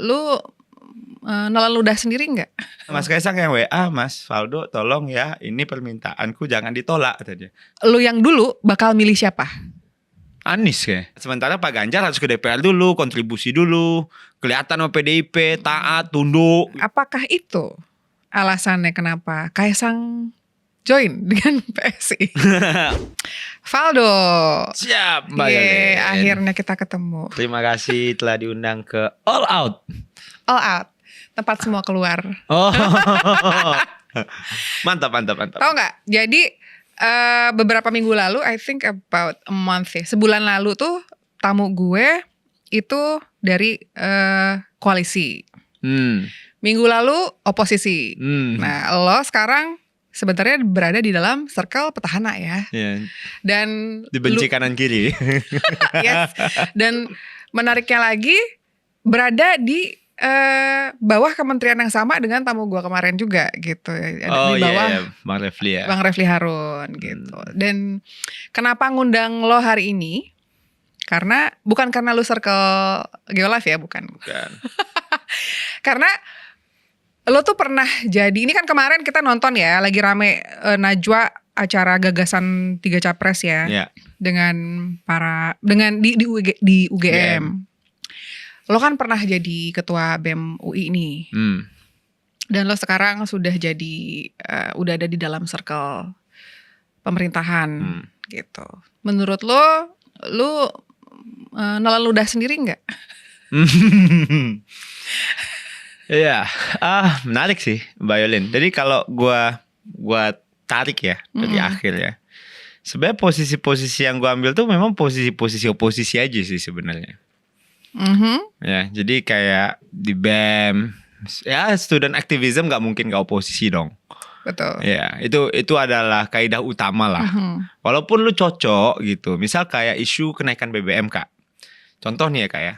lu nelan ludah sendiri nggak? Mas Kaisang yang WA, Mas Faldo tolong ya, ini permintaanku jangan ditolak katanya. Lu yang dulu bakal milih siapa? Anies kayak. Sementara Pak Ganjar harus ke DPR dulu, kontribusi dulu, kelihatan sama PDIP, taat, tunduk. Apakah itu alasannya kenapa Kaisang join dengan PSI? Faldo. Siap Mbak Yeay, Yolien. akhirnya kita ketemu. Terima kasih telah diundang ke All Out. All out. Tempat semua keluar. Oh. Mantap. Tahu nggak? Jadi beberapa minggu lalu, I think about a month ya, sebulan lalu tuh tamu gue itu dari koalisi. Minggu lalu oposisi. Nah, lo sekarang sebenarnya berada di dalam circle petahana ya. Yeah. Dan Dibenci kanan kiri. Yes. Dan menariknya lagi berada di bawah kementerian yang sama dengan tamu gue kemarin juga gitu. Ada di bawah Bang Refli ya. Bang Refli Harun gitu. Dan kenapa ngundang lo hari ini? Karena bukan karena lo circle Geolife ya, bukan. Karena lo tuh pernah jadi, ini kan kemarin kita nonton ya, lagi rame Najwa acara gagasan 3 capres ya. Yeah. Dengan di UGM. Lo kan pernah jadi ketua BEM UI nih. Dan lo sekarang sudah jadi udah ada di dalam circle pemerintahan gitu. Menurut lo nelan ludah sendiri nggak? Iya, menarik sih Mbak Yolien. Jadi kalau gua tarik ya dari akhir ya. Sebenarnya posisi-posisi yang gua ambil tuh memang posisi-posisi oposisi aja sih sebenarnya. Ya, jadi kayak di BEM, ya student activism nggak mungkin nggak oposisi dong. Betul. Ya, itu adalah kaidah utama lah. Walaupun lu cocok gitu, misal kayak isu kenaikan BBM Kak. Contoh nih ya Kak ya,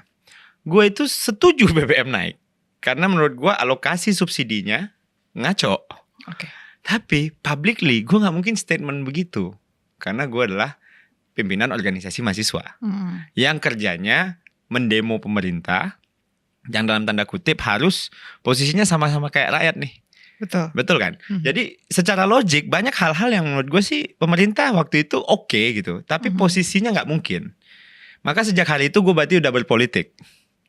gue itu setuju BBM naik karena menurut gue alokasi subsidinya ngaco. Oke. Tapi publicly gue nggak mungkin statement begitu karena gue adalah pimpinan organisasi mahasiswa yang kerjanya mendemo pemerintah yang dalam tanda kutip harus posisinya sama-sama kayak rakyat nih. Betul kan? Jadi secara logik banyak hal-hal yang menurut gue sih pemerintah waktu itu oke gitu. Tapi posisinya gak mungkin. Maka sejak hari itu gue berarti udah berpolitik.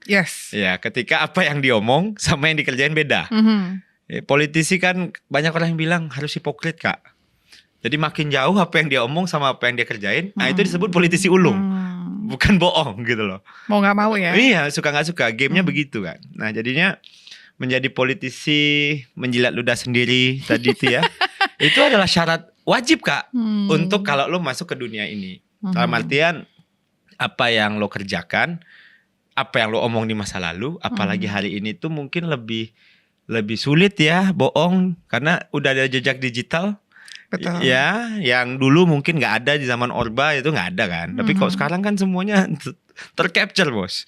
Yes. Ya, ketika apa yang diomong sama yang dikerjain beda. Ya, politisi kan banyak orang yang bilang harus hipokrit Kak. Jadi makin jauh apa yang dia omong sama apa yang dia kerjain, nah itu disebut politisi ulung. Bukan bohong gitu loh. Mau gak mau ya. Iya, suka gak suka. Gamenya begitu kan. Nah jadinya menjadi politisi, menjilat ludah sendiri tadi itu ya. Itu adalah syarat wajib Kak. Untuk kalau lo masuk ke dunia ini. Dalam artian apa yang lo kerjakan, apa yang lo omong di masa lalu, apalagi hari ini tuh mungkin lebih sulit ya bohong. Karena udah ada jejak digital. Betul. Ya, yang dulu mungkin nggak ada di zaman Orba itu nggak ada kan. Tapi kalau sekarang kan semuanya tercapture bos.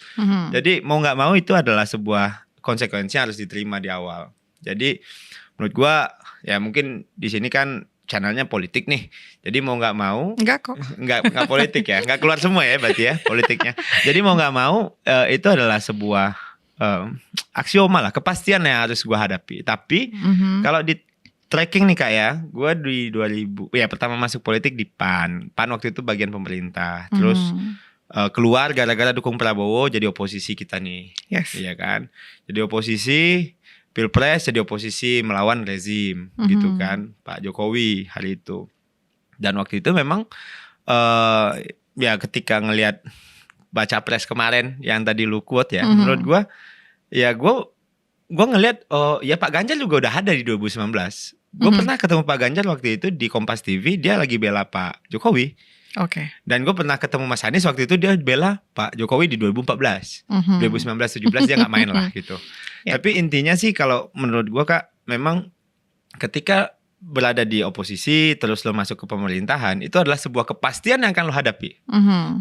Jadi mau nggak mau itu adalah sebuah konsekuensi yang harus diterima di awal. Jadi menurut gua ya mungkin di sini kan channelnya politik nih. Jadi mau nggak mau. Enggak kok. Nggak politik ya. Nggak keluar semua ya berarti ya politiknya. Jadi mau nggak mau itu adalah sebuah aksioma lah, kepastian yang harus gua hadapi. Tapi kalau di tracking nih Kak ya, gue di 2000 ya pertama masuk politik di PAN waktu itu bagian pemerintah, terus keluar gara-gara dukung Prabowo jadi oposisi kita nih, yes. Iya kan, jadi oposisi Pilpres, jadi oposisi melawan rezim gitu kan, Pak Jokowi hari itu, dan waktu itu memang ya ketika ngelihat baca pres kemarin yang tadi lu quote ya, menurut gue ya gue ngelihat oh ya Pak Ganjar juga udah ada di 2019. Gue pernah ketemu Pak Ganjar waktu itu di Kompas TV, dia lagi bela Pak Jokowi. Oke. Dan gue pernah ketemu Mas Anies waktu itu, dia bela Pak Jokowi di 2014. 2019-17 dia gak main lah gitu. Tapi intinya sih kalau menurut gue Kak, memang ketika berada di oposisi terus lo masuk ke pemerintahan, itu adalah sebuah kepastian yang akan lo hadapi.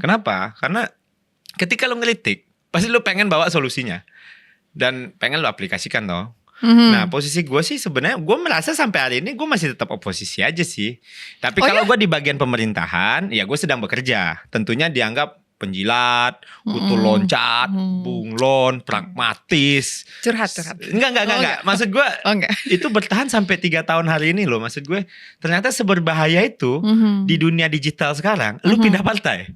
Kenapa? Karena ketika lo ngelitik, pasti lo pengen bawa solusinya. Dan pengen lo aplikasikan toh. Nah posisi gue sih sebenarnya gue merasa sampai hari ini gue masih tetap oposisi aja sih. Tapi kalau gue di bagian pemerintahan ya gue sedang bekerja. Tentunya dianggap penjilat, kutu loncat, bunglon, pragmatis. Curhat. Enggak. Maksud gue itu bertahan sampai 3 tahun hari ini loh. Maksud gue ternyata seberbahaya itu di dunia digital sekarang. Lu pindah partai.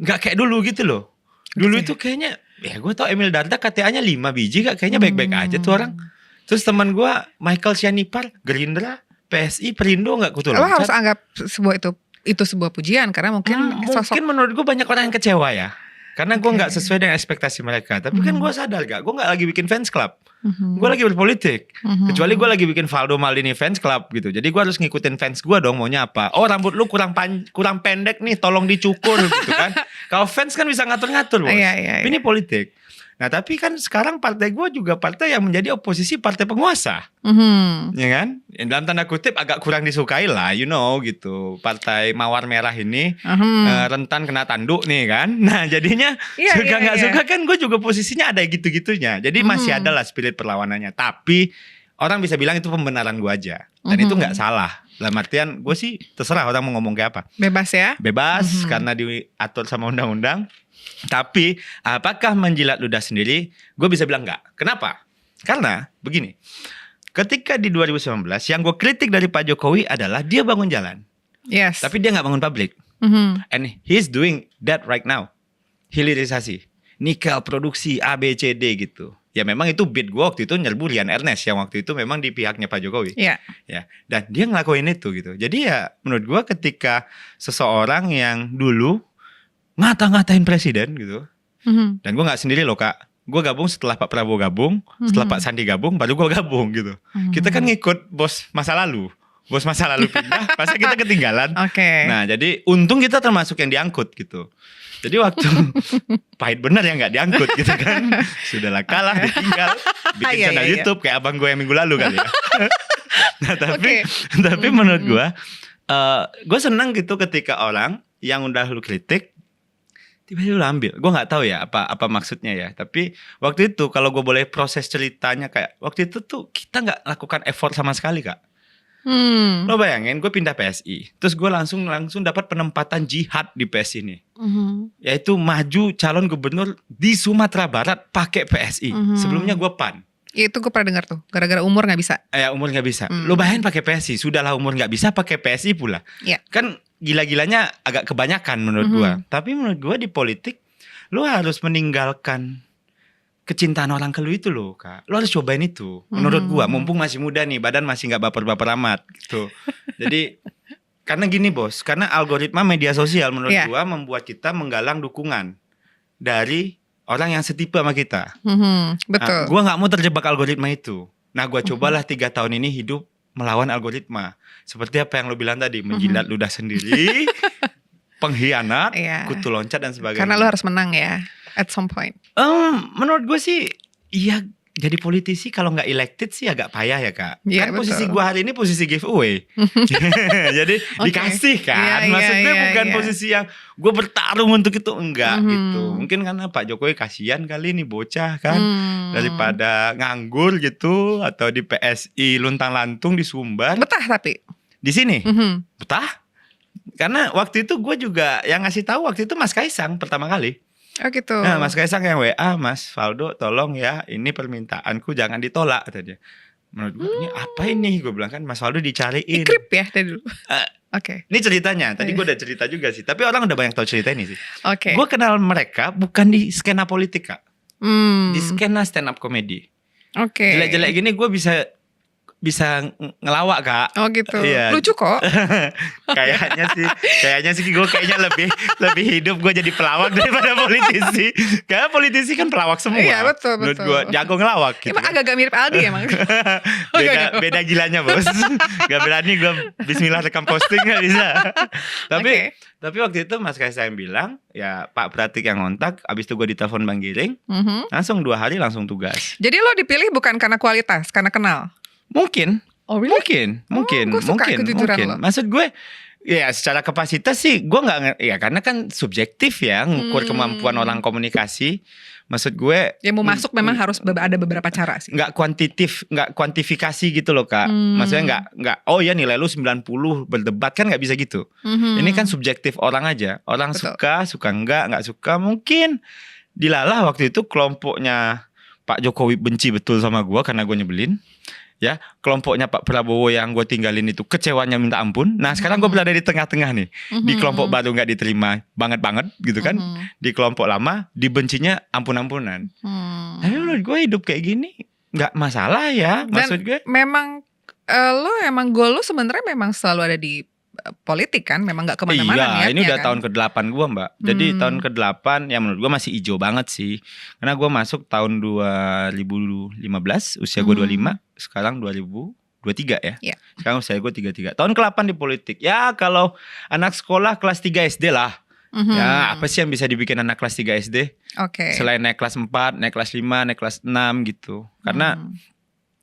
Enggak kayak dulu gitu loh. Dulu itu kayaknya, ya gue tau Emil Dardak KTA-nya 5 biji gak, kayaknya baik-baik aja tuh orang. Terus teman gue Michael Sianipar, Gerindra, PSI, Perindo gak kutu loncat. Lo harus anggap itu sebuah pujian karena mungkin sosok. Mungkin menurut gue banyak orang yang kecewa ya. Karena gue gak sesuai dengan ekspektasi mereka. Tapi kan gue sadar gak, gue gak lagi bikin fans club. Gue lagi berpolitik. Kecuali gue lagi bikin Valdo Maldini fans club gitu. Jadi gue harus ngikutin fans gue dong maunya apa. Oh rambut lu kurang pendek nih, tolong dicukur gitu kan. Kalau fans kan bisa ngatur-ngatur bos. Iya. Ini politik. Nah tapi kan sekarang partai gue juga partai yang menjadi oposisi partai penguasa. Ya kan? Dalam tanda kutip agak kurang disukai lah, gitu. Partai Mawar Merah ini rentan kena tanduk nih kan. Nah jadinya suka gak suka kan gue juga posisinya ada gitu-gitunya. Jadi masih ada lah spirit perlawanannya. Tapi orang bisa bilang itu pembenaran gue aja. Dan itu gak salah. Dalam artian gue sih terserah orang mau ngomong kayak apa. Bebas ya? Bebas karena diatur sama undang-undang. Tapi apakah menjilat ludah sendiri? Gue bisa bilang enggak. Kenapa? Karena begini. Ketika di 2019 yang gue kritik dari Pak Jokowi adalah dia bangun jalan. Yes. Tapi dia gak bangun pabrik. And he's doing that right now. Hilirisasi. Nikel, produksi, A, B, C, D gitu. Ya memang itu beat gue waktu itu nyerbu Rian Ernest yang waktu itu memang di pihaknya Pak Jokowi. Iya. Ya. Dan dia ngelakuin itu gitu. Jadi ya menurut gue ketika seseorang yang dulu ngata-ngatain presiden gitu. Dan gue gak sendiri loh kak. Gue gabung setelah Pak Prabowo gabung. Setelah Pak Sandi gabung baru gue gabung gitu. Kita kan ngikut bos masa lalu. Bos masa lalu pindah masa kita ketinggalan. Nah jadi untung kita termasuk yang diangkut gitu. Jadi waktu pahit bener yang gak diangkut gitu kan. Sudahlah kalah ditinggal. Bikin channel YouTube kayak abang gue yang minggu lalu kali ya. Nah tapi menurut gue senang gitu ketika orang yang udah lu kritik tiba-tiba lu ambil. Gue gak tahu ya apa maksudnya ya. Tapi waktu itu kalau gue boleh proses ceritanya kayak waktu itu tuh kita gak lakukan effort sama sekali kak. Lo bayangin gue pindah PSI. Terus gue langsung dapat penempatan jihad di PSI ini. Yaitu maju calon gubernur di Sumatera Barat pakai PSI. Sebelumnya gue PAN. Itu gue pernah dengar tuh. Gara-gara umur gak bisa. Ya umur gak bisa. Lo bayangin pakai PSI. Sudahlah umur gak bisa pakai PSI pula. Kan gila-gilanya agak kebanyakan menurut gue. Tapi menurut gue di politik lo harus meninggalkan kecintaan orang ke lu itu loh kak. Lo harus cobain itu. Menurut gue mumpung masih muda nih, badan masih gak baper-baper amat gitu. Jadi karena gini bos, karena algoritma media sosial menurut gue membuat kita menggalang dukungan dari orang yang setipe sama kita. Betul. Nah, gue gak mau terjebak algoritma itu. Nah gue cobalah 3 tahun ini hidup melawan algoritma. Seperti apa yang lo bilang tadi, menjilat ludah sendiri, pengkhianat, kutu loncat dan sebagainya. Karena lo harus menang ya, at some point. Menurut gue sih, iya jadi politisi kalau nggak elected sih agak payah ya kak. Kan betul. posisi gue hari ini posisi giveaway. Jadi dikasih kan. Maksud gue bukan posisi yang gue bertarung untuk itu, enggak gitu. Mungkin karena Pak Jokowi kasihan kali nih bocah kan. Daripada nganggur gitu atau di PSI luntang-lantung di Sumbar. Betah tapi di sini betah. Karena waktu itu gue juga yang ngasih tahu waktu itu Mas Kaisang pertama kali. Oh gitu. Nah Mas Kaisang yang WA, Mas Valdo tolong ya ini permintaanku jangan ditolak katanya. Menurut gue ini apa ini? Gue bilang kan Mas Valdo dicariin. Ikrip ya dari dulu. Ini ceritanya. Tadi gue udah cerita juga sih. Tapi orang udah banyak tahu cerita ini sih. Gue kenal mereka bukan di skena politik kak. Di skena stand up comedy. Jelek-jelek gini gue bisa ngelawak kak. Oh gitu. Lucu kok. Kayaknya sih gue lebih hidup gue jadi pelawak daripada politisi. Karena politisi kan pelawak semua. Iya betul. Menurut gue jago ngelawak gitu. Emang agak mirip Aldi emang. beda gilanya bos. Gak berani gue bismillah rekam posting gak bisa. Tapi waktu itu Mas Kaisang bilang ya Pak Pratik yang ngontak. Abis itu gue ditelepon Bang Giring. Langsung 2 hari langsung tugas. Jadi lo dipilih bukan karena kualitas, karena kenal? Mungkin. Oh really? Mungkin. Gue suka kejujuran lo. Maksud gue Ya secara kapasitas sih gue nggak, ya karena kan subjektif ya ngukur kemampuan orang komunikasi. Maksud gue Ya mau masuk memang harus ada beberapa cara sih. nggak kuantifikasi gitu loh Kak. Maksudnya nggak oh ya nilai lu 90 berdebat kan nggak bisa gitu. Ini kan subjektif orang aja. Orang Betul. suka nggak suka. Mungkin dilalah waktu itu kelompoknya Pak Jokowi benci betul sama gue karena gue nyebelin. Ya, kelompoknya Pak Prabowo yang gue tinggalin itu kecewanya minta ampun. Nah sekarang gue berada di tengah-tengah nih. Di kelompok baru gak diterima banget gitu kan. Di kelompok lama dibencinya ampun-ampunan. Tapi menurut gue hidup kayak gini gak masalah ya. Maksud gue memang lo emang goal lo sebenarnya memang selalu ada di politik kan. Memang gak kemana-mana iya, ini udah kan? tahun ke-8 gue Mbak. Jadi tahun ke-8 ya menurut gue masih hijau banget sih. Karena gue masuk tahun 2015, usia gue 25. Sekarang 2023 ya. Yeah. Sekarang usia gue 33. Tahun ke-8 di politik. Ya kalau anak sekolah kelas 3 SD lah. Ya apa sih yang bisa dibikin anak kelas 3 SD? Oke. Selain naik kelas 4, naik kelas 5, naik kelas 6 gitu. Karena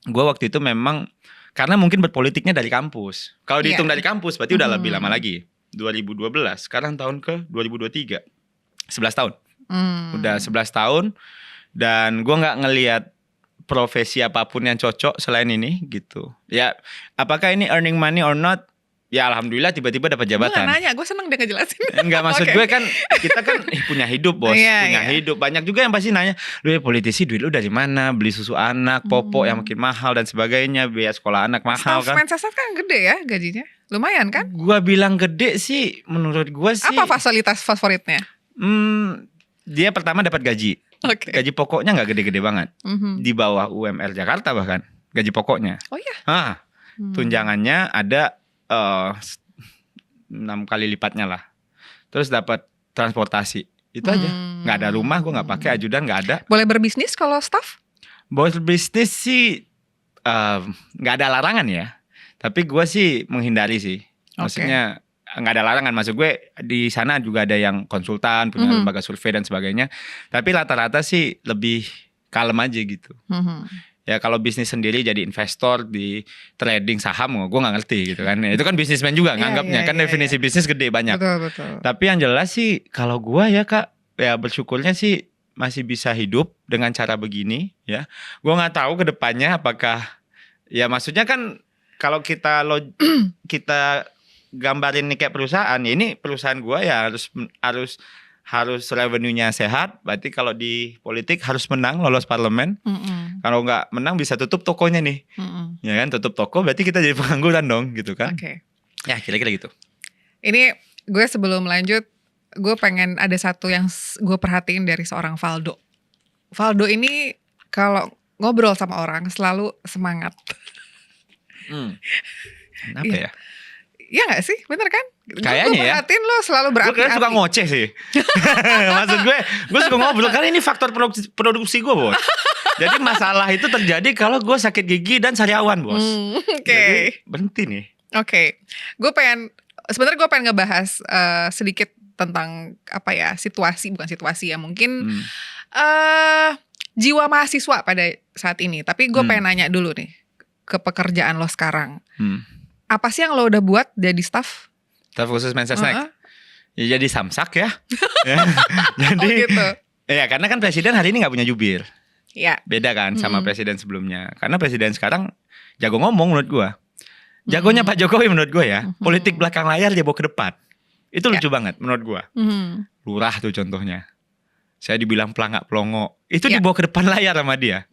gue waktu itu memang karena mungkin berpolitiknya dari kampus. Kalau dihitung dari kampus berarti udah lebih lama lagi. 2012, sekarang tahun ke 2023. 11 tahun. Udah 11 tahun. Dan gue gak ngelihat profesi apapun yang cocok selain ini gitu. Ya apakah ini earning money or not? Ya alhamdulillah tiba-tiba dapat jabatan. Gue gak nanya, gue seneng dia ngejelasin. Enggak maksud gue kan kita kan punya hidup bos, punya hidup. Banyak juga yang pasti nanya, lu ya politisi duit lu dari mana? Beli susu anak, popok yang makin mahal dan sebagainya, biaya sekolah anak mahal kan. Mensesnet kan gede ya gajinya, lumayan kan? Gua bilang gede sih, menurut gua sih. Apa fasilitas favoritnya? Dia pertama dapat gaji. Gaji pokoknya nggak gede-gede banget, di bawah UMR Jakarta bahkan gaji pokoknya. Oh ya. Tunjangannya ada 6 kali lipatnya lah. Terus dapat transportasi. Itu aja. Nggak ada rumah, gue nggak pakai ajudan, nggak ada. Boleh berbisnis kalau staff? Boleh berbisnis sih nggak ada larangan ya. Tapi gue sih menghindari sih. Maksudnya nggak ada larangan. Maksud gue di sana juga ada yang konsultan, punya lembaga survei dan sebagainya. Tapi rata-rata sih lebih kalem aja gitu. Ya kalau bisnis sendiri jadi investor di trading saham, gue nggak ngerti gitu kan. Itu kan bisnismen juga nganggapnya kan definisi bisnis gede banyak. Betul. Tapi yang jelas sih kalau gue ya Kak, ya bersyukurnya sih masih bisa hidup dengan cara begini ya. Gue nggak tahu ke depannya apakah ya maksudnya kan kalau kita gambarin nih kayak perusahaan, ya ini perusahaan gue ya harus revenue-nya sehat. Berarti kalau di politik harus menang, lolos parlemen. Kalau nggak menang bisa tutup tokonya nih. Ya kan, tutup toko berarti kita jadi pengangguran dong gitu kan. Ya kira-kira gitu. Ini gue sebelum lanjut, gue pengen ada satu yang gue perhatiin dari seorang Valdo. Valdo ini kalau ngobrol sama orang selalu semangat. Kenapa ya? Iya gak sih? Bener kan? Kayaknya ya. Gue perhatiin lo selalu berapi-api. Gue suka ngoceh sih. Maksud gue suka ngobrol. Karena ini faktor produksi gue bos. Jadi masalah itu terjadi kalau gue sakit gigi dan sariawan bos. Jadi berhenti nih. Gue sebenarnya gue pengen ngebahas sedikit tentang apa ya, bukan situasi ya. Mungkin jiwa mahasiswa pada saat ini. Tapi gue pengen nanya dulu nih ke pekerjaan lo sekarang. Apa sih yang lo udah buat jadi staff? Staff khusus Mensesnek? Ya jadi samsak ya. Jadi, gitu. Ya karena kan presiden hari ini gak punya jubir. Ya. Beda kan sama presiden sebelumnya. Karena presiden sekarang jago ngomong menurut gue. Jagonya Pak Jokowi menurut gue ya. Politik belakang layar dia bawa ke depan. Itu lucu banget menurut gue. Lurah tuh contohnya. Saya dibilang pelangak pelongo. Itu dibawa ke depan layar sama dia.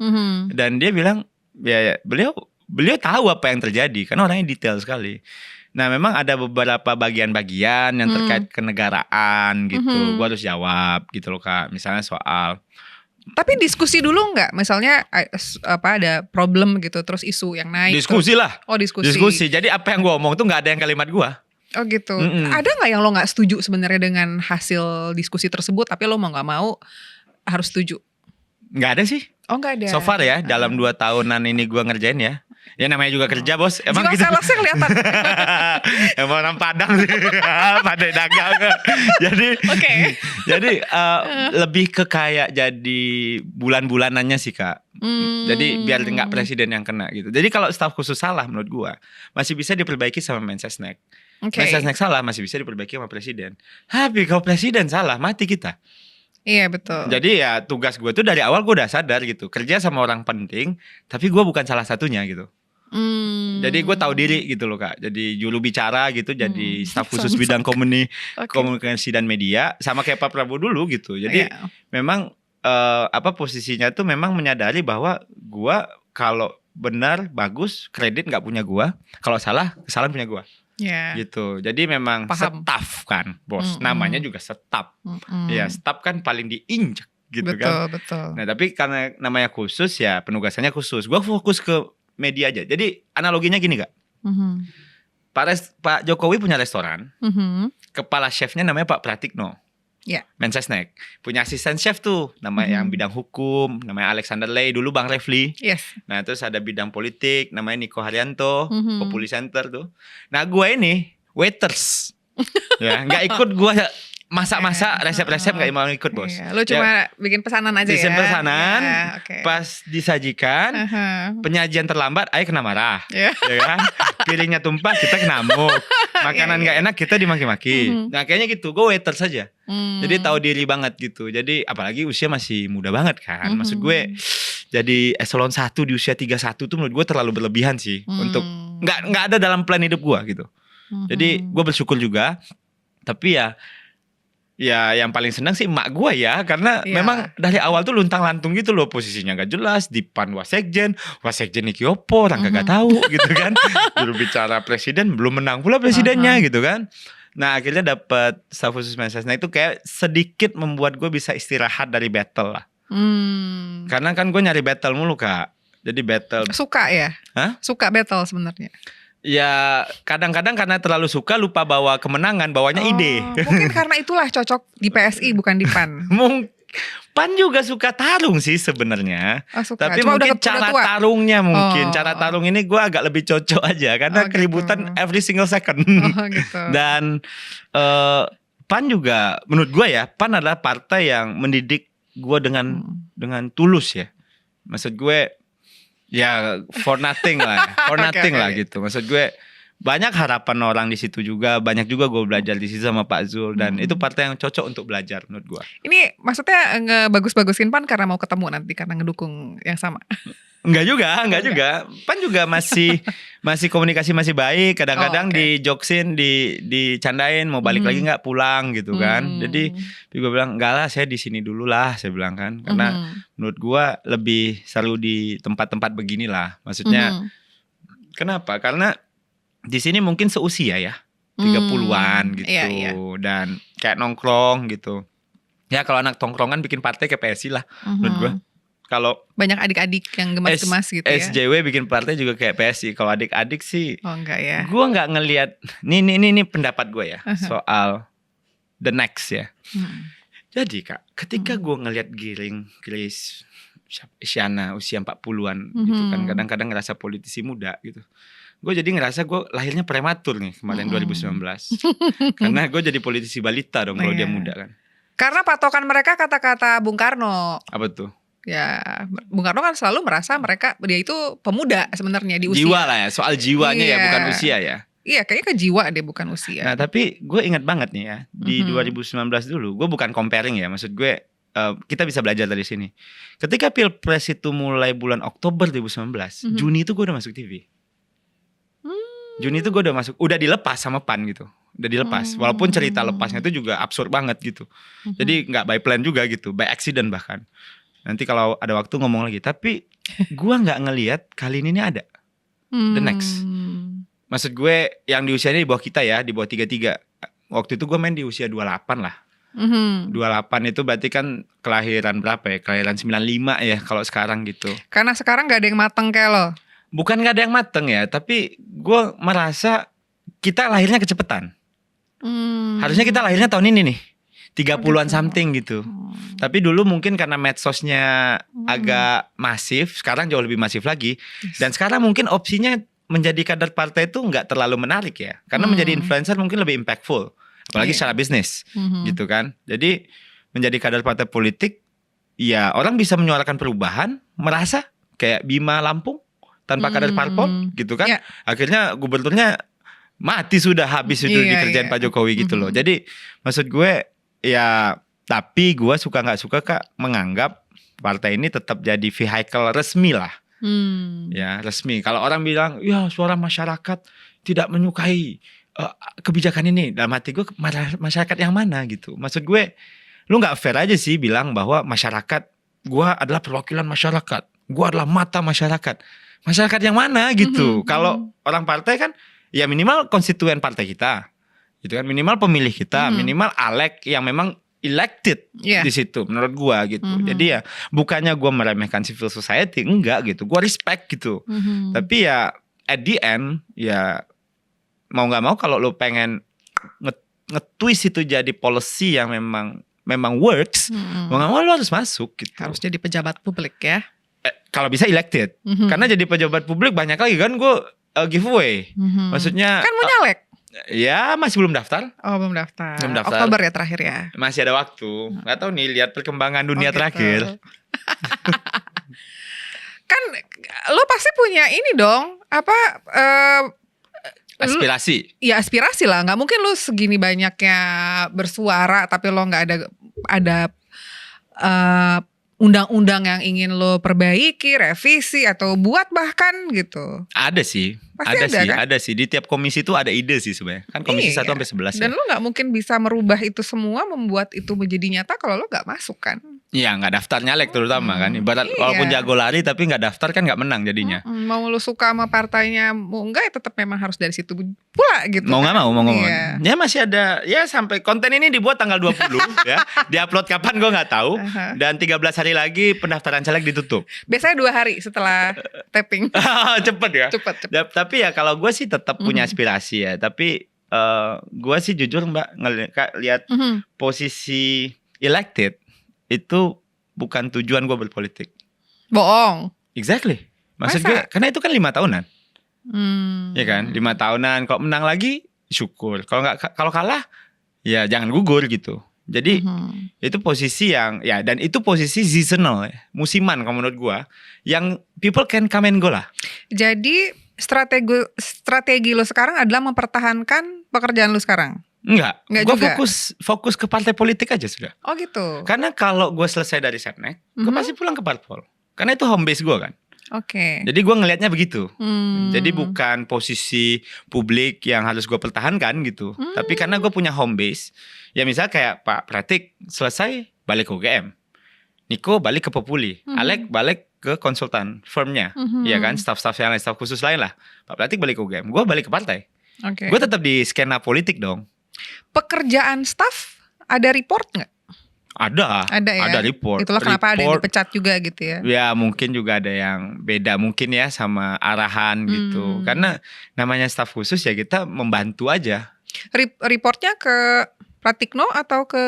Dan dia bilang ya beliau tahu apa yang terjadi karena orangnya detail sekali. Nah memang ada beberapa bagian-bagian yang terkait kenegaraan gitu. Gue harus jawab gitu loh Kak. Misalnya soal. Tapi diskusi dulu nggak? Misalnya ada problem gitu terus isu yang naik. Diskusi lah. Oh diskusi. Jadi apa yang gue omong tuh nggak ada yang kalimat gue. Oh gitu. Ada nggak yang lo nggak setuju sebenarnya dengan hasil diskusi tersebut? Tapi lo mau nggak mau harus setuju? Nggak ada sih. Oh nggak ada. So far ya dalam 2 tahunan ini gue ngerjain ya. Ya namanya juga kerja bos. Emang jiwa gitu. salesnya kelihatan. Emang orang Padang sih. Pandai dagang. Jadi lebih ke kayak jadi bulan-bulanannya sih Kak. Jadi biar nggak presiden yang kena gitu. Jadi kalau staf khusus salah menurut gue masih bisa diperbaiki sama Mensesnek. Mensesnek salah masih bisa diperbaiki sama presiden. Tapi kalau presiden salah, mati kita. Iya betul. Jadi ya tugas gue tuh dari awal gue udah sadar gitu, kerja sama orang penting, tapi gue bukan salah satunya gitu. Jadi gue tahu diri gitu loh Kak. Jadi juru bicara gitu, jadi staf khusus bidang komunikasi dan media, sama kayak Pak Prabowo dulu gitu. Jadi memang posisinya tuh memang menyadari bahwa gue kalau benar bagus kredit nggak punya gue, kalau salah kesalahan punya gue. Gitu. Jadi memang staf kan bos, namanya juga staf. Ya staf kan paling diinjak gitu kan. Betul. Nah tapi karena namanya khusus ya penugasannya khusus. Gue fokus ke media aja. Jadi analoginya gini Kak. Pak Jokowi punya restoran, kepala chefnya namanya Pak Pratikno. Mensesnek punya asisten chef tuh namanya yang bidang hukum namanya Alexander Lay, dulu Bang Refli. Nah terus ada bidang politik namanya Niko Haryanto, Populi Center tuh. Nah gue ini waiters ya nggak ikut gue masak-masak resep-resep nggak mau ikut bos. Lu cuma bikin pesanan aja ya. Pesanan pas disajikan penyajian terlambat ayo kena marah ya kan. Piringnya tumpah kita kena amuk. Makanan nggak enak kita dimaki-maki. Nah kayaknya gitu, gue waiter saja. Jadi tahu diri banget gitu. Jadi apalagi usia masih muda banget kan. Maksud gue jadi eselon 1 di usia 31 tuh menurut gue terlalu berlebihan sih untuk nggak ada dalam plan hidup gue gitu. Jadi gue bersyukur juga. Tapi ya yang paling senang sih emak gue ya, karena memang dari awal tuh luntang-lantung gitu loh, posisinya gak jelas, Dipan wasekjen iki opo, orang kagak tahu gitu kan. Juru bicara presiden belum menang pula presidennya gitu kan. Nah akhirnya dapat staf khusus Mensesnek itu kayak sedikit membuat gue bisa istirahat dari battle lah. Karena kan gue nyari battle mulu Kak. Jadi battle. Suka ya? Suka battle sebenarnya. Ya kadang-kadang karena terlalu suka lupa bawa kemenangan, bawanya ide. Mungkin karena itulah cocok di PSI bukan di PAN. PAN juga suka tarung sih sebenarnya. Tapi cuma mungkin cara tarungnya cara tarung ini gue agak lebih cocok aja karena keributan every single second. Gitu. Dan PAN juga menurut gue ya, PAN adalah partai yang mendidik gue dengan tulus ya. Maksud gue ya for nothing lah, gitu. Maksud gue banyak harapan orang di situ juga, banyak juga gue belajar di situ sama Pak Zul dan itu partai yang cocok untuk belajar menurut gue. Ini maksudnya ngebagus-bagusin PAN karena mau ketemu nanti karena ngedukung yang sama. Enggak juga. PAN juga masih komunikasi masih baik. Kadang-kadang dijoksin, dicandain mau balik lagi nggak pulang gitu kan. Jadi gue bilang enggak lah, saya di sini dulu lah, saya bilang kan. Karena menurut gue lebih seru di tempat-tempat beginilah. Maksudnya kenapa? Karena di sini mungkin seusia ya, 30-an gitu. Dan kayak nongkrong gitu. Ya kalau anak tongkrongan bikin partai ke PSI lah menurut gue. Kalau banyak adik-adik yang gemas-gemas gitu ya. SJW bikin partai juga kayak PSI. Kalau adik-adik sih enggak ya. Gue gak ngelihat. Ini pendapat gue ya soal the next ya. Jadi Kak, ketika gue ngelihat Giring, Grace, Isyana usia 40-an gitu kan, kadang-kadang ngerasa politisi muda gitu. Gue jadi ngerasa gue lahirnya prematur nih kemarin 2019. Karena gue jadi politisi balita dong kalau dia muda kan. Karena patokan mereka kata-kata Bung Karno. Apa tuh? Ya Bung Karno kan selalu merasa dia itu pemuda sebenarnya di usia. Jiwa lah ya, soal jiwanya ya bukan usia ya. Iya kayaknya ke jiwa dia bukan usia. Nah tapi gue ingat banget nih ya, di 2019 dulu, gue bukan comparing ya, maksud gue kita bisa belajar dari sini. Ketika Pilpres itu mulai bulan Oktober 2019, Juni itu gue udah masuk TV. Juni itu gue udah dilepas sama PAN gitu. Udah dilepas, walaupun cerita lepasnya itu juga absurd banget gitu. Jadi gak by plan juga gitu, by accident bahkan. Nanti kalau ada waktu ngomong lagi. Tapi gue gak ngelihat kali ini ada the next. Maksud gue yang di usianya di bawah kita ya, di bawah 33. Waktu itu gue main di usia 28 lah. 28 itu berarti kan kelahiran berapa ya? Kelahiran 95 ya kalau sekarang gitu. Karena sekarang gak ada yang mateng kayak lo. Bukan gak ada yang mateng ya, tapi gue merasa kita lahirnya kecepetan. Harusnya kita lahirnya tahun ini nih, 30-an something gitu. Tapi dulu mungkin karena medsosnya agak masif, sekarang jauh lebih masif lagi. Dan sekarang mungkin opsinya menjadi kader partai itu gak terlalu menarik ya. Karena menjadi influencer mungkin lebih impactful, apalagi secara bisnis gitu kan. Jadi menjadi kader partai politik, ya orang bisa menyuarakan perubahan, merasa kayak Bima Lampung tanpa kader parpol gitu kan. Akhirnya gubernurnya mati sudah, habis itu dikerjain Pak Jokowi gitu loh. Jadi maksud gue ya, tapi gue suka nggak suka Kak menganggap partai ini tetap jadi vehicle resmi lah. Ya resmi. Kalau orang bilang ya suara masyarakat tidak menyukai kebijakan ini, dalam hati gue masyarakat yang mana gitu. Maksud gue lu nggak fair aja sih bilang bahwa masyarakat, gue adalah perwakilan masyarakat, gue adalah mata masyarakat. Masyarakat yang mana gitu. Kalau orang partai kan ya minimal konstituen partai kita, gitu kan, minimal pemilih kita, minimal alek yang memang elected di situ menurut gua gitu. Jadi ya bukannya gua meremehkan civil society, enggak gitu. Gua respect gitu. Tapi ya at the end ya mau nggak mau kalau lo pengen nge-twist itu jadi policy yang memang works, mau nggak mau lo harus masuk gitu. Harus jadi pejabat publik ya. Kalau bisa elected. Karena jadi pejabat publik banyak lagi kan gua giveaway. Maksudnya kan mau nyalek. Ya masih belum daftar. Oh belum daftar. Belum daftar. Oktober ya terakhir ya. Masih ada waktu. Gak tahu nih, lihat perkembangan dunia terakhir. Kan lo pasti punya ini dong, apa aspirasi. Ya aspirasi lah. Gak mungkin lo segini banyaknya bersuara tapi lo gak ada undang-undang yang ingin lo perbaiki, revisi atau buat bahkan gitu. Ada sih. Ada sih. Di tiap komisi itu ada ide sih sebenarnya. Kan komisi 1 sampai 11 Dan lo gak mungkin bisa merubah itu semua, membuat itu menjadi nyata kalau lo gak masuk kan. Iya, gak daftar nyalek terutama kan. Ibarat walaupun jago lari tapi gak daftar kan gak menang jadinya. Mau lo suka sama partainya mau enggak ya tetap memang harus dari situ pula gitu. Mau gak mau. Ya masih ada. Ya sampai konten ini dibuat tanggal 20 ya. Diupload kapan gue gak tahu. Dan 13 hari lagi pendaftaran caleg ditutup. Biasanya 2 hari setelah tapping. Cepet ya. Cepet. Tapi ya kalau gue sih tetap punya aspirasi ya. Tapi gue sih jujur Mbak lihat posisi elected itu bukan tujuan gue berpolitik. Bohong. Exactly. Maksud gue karena itu kan 5 tahunan. Ya kan, 5 tahunan. Kalau menang lagi syukur. Kalau kalah ya jangan gugur gitu. Jadi itu posisi yang ya, dan itu posisi seasonal ya, musiman kalau menurut gue, yang people can come and go lah. Jadi strategi lo sekarang adalah mempertahankan pekerjaan lo sekarang? Enggak, gue juga. fokus ke partai politik aja sudah. Oh gitu. Karena kalau gue selesai dari Setnek, gue pasti pulang ke parpol. Karena itu home base gue kan. Oke. Jadi gue ngelihatnya begitu. Jadi bukan posisi publik yang harus gue pertahankan gitu. Tapi karena gue punya home base. Ya misalnya kayak Pak Pratik selesai balik ke UGM. Niko balik ke Populi. Alek balik ke konsultan firmnya. Ya kan, staff yang lain, staff khusus lain lah. Pak Pratik balik ke UGM. Gue balik ke partai. Gue tetap di skena politik dong. Pekerjaan staff ada report nggak? Ada ya? Ada report. Itulah kenapa ada yang dipecat juga gitu ya? Ya mungkin juga ada yang beda mungkin ya sama arahan gitu. Karena namanya staff khusus ya kita membantu aja. Reportnya ke Pratikno atau ke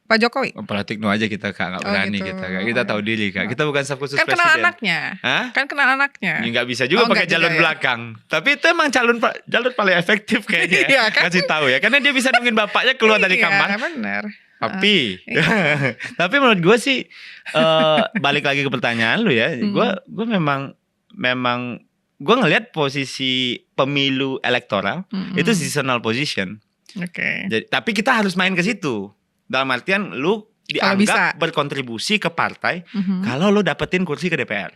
Pak Jokowi? Pratikno aja kita Kak, gak berani gitu. Kita tahu diri Kak. Kita bukan staf khusus kan presiden. Kenal anaknya. Hah? Kan kenal anaknya. Ya, gak bisa juga pakai jalur belakang. Tapi itu emang jalur paling efektif kayaknya. Iya kan? Kasih tahu ya. Karena dia bisa nungguin bapaknya keluar dari kamar. Iya benar. Tapi menurut gue sih balik lagi ke pertanyaan lu ya. Gue memang gue ngelihat posisi pemilu elektoral itu seasonal position. Jadi, tapi kita harus main ke situ. Dalam artian lu dianggap berkontribusi ke partai kalau lu dapetin kursi ke DPR.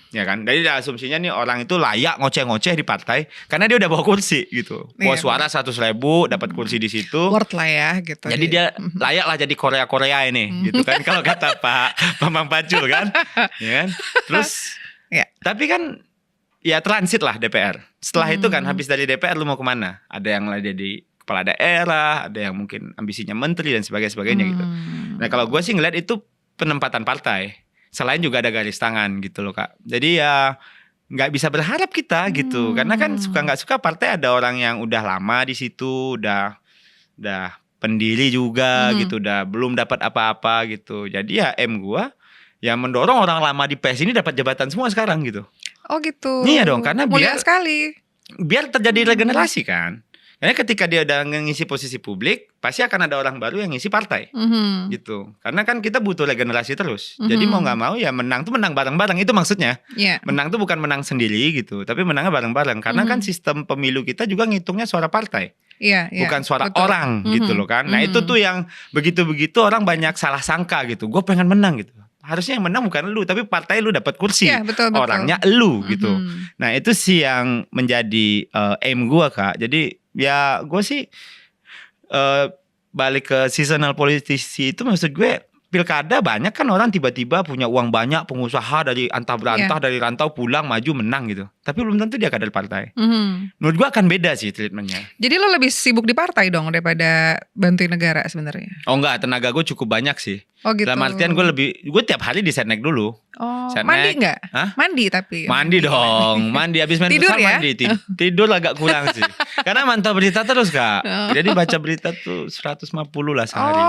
Ya kan. Jadi asumsinya nih orang itu layak ngoceh-ngoceh di partai karena dia udah bawa kursi gitu. Bawa suara 100.000, dapat kursi di situ. Worth lah ya gitu. Jadi dia layak lah jadi Korea ini gitu kan kalau kata Pak Bambang Pacul kan. Ya kan? Terus tapi kan ya transit lah DPR. Setelah itu kan habis dari DPR lu mau kemana? Ada yang lah jadi kepala daerah, ada yang mungkin ambisinya menteri dan sebagainya gitu. Nah kalau gue sih ngeliat itu penempatan partai. Selain juga ada garis tangan gitu loh Kak. Jadi ya nggak bisa berharap kita gitu. Karena kan suka nggak suka partai ada orang yang udah lama di situ, udah pendiri juga gitu, udah belum dapat apa-apa gitu. Jadi ya gue yang mendorong orang lama di PES ini dapat jabatan semua sekarang gitu. Oh gitu. Iya dong, karena mulia sekali. Biar terjadi regenerasi kan. Karena ketika dia udah ngisi posisi publik, pasti akan ada orang baru yang ngisi partai. Gitu. Karena kan kita butuh regenerasi terus. Jadi mau nggak mau ya menang tuh menang bareng-bareng, itu maksudnya. Menang tuh bukan menang sendiri gitu, tapi menangnya bareng-bareng. Karena kan sistem pemilu kita juga ngitungnya suara partai. Bukan suara orang gitu loh kan. Nah itu tuh yang begitu-begitu orang banyak salah sangka gitu. Gue pengen menang gitu. Harusnya yang menang bukan lu, tapi partai lu dapat kursi. Betul. Orangnya lu gitu. Nah itu sih yang menjadi aim gue Kak. Jadi ya gue sih balik ke seasonal politisi itu, maksud gue pilkada banyak kan orang tiba-tiba punya uang banyak, pengusaha dari antah berantah dari rantau pulang maju menang gitu. Tapi belum tentu dia kader partai. Menurut gue akan beda sih treatmentnya. Jadi lo lebih sibuk di partai dong daripada bantuin negara sebenarnya? Oh enggak, tenaga gue cukup banyak sih. Oh gitu. Dalam artian gue tiap hari di Setnek dulu. Setnek. Mandi enggak? Mandi tapi. Mandi dong, mandi abis main tidur futsal ya? mandi. Tidur agak kurang sih. Karena mantap berita terus Kak. Jadi baca berita tuh 150 lah sehari.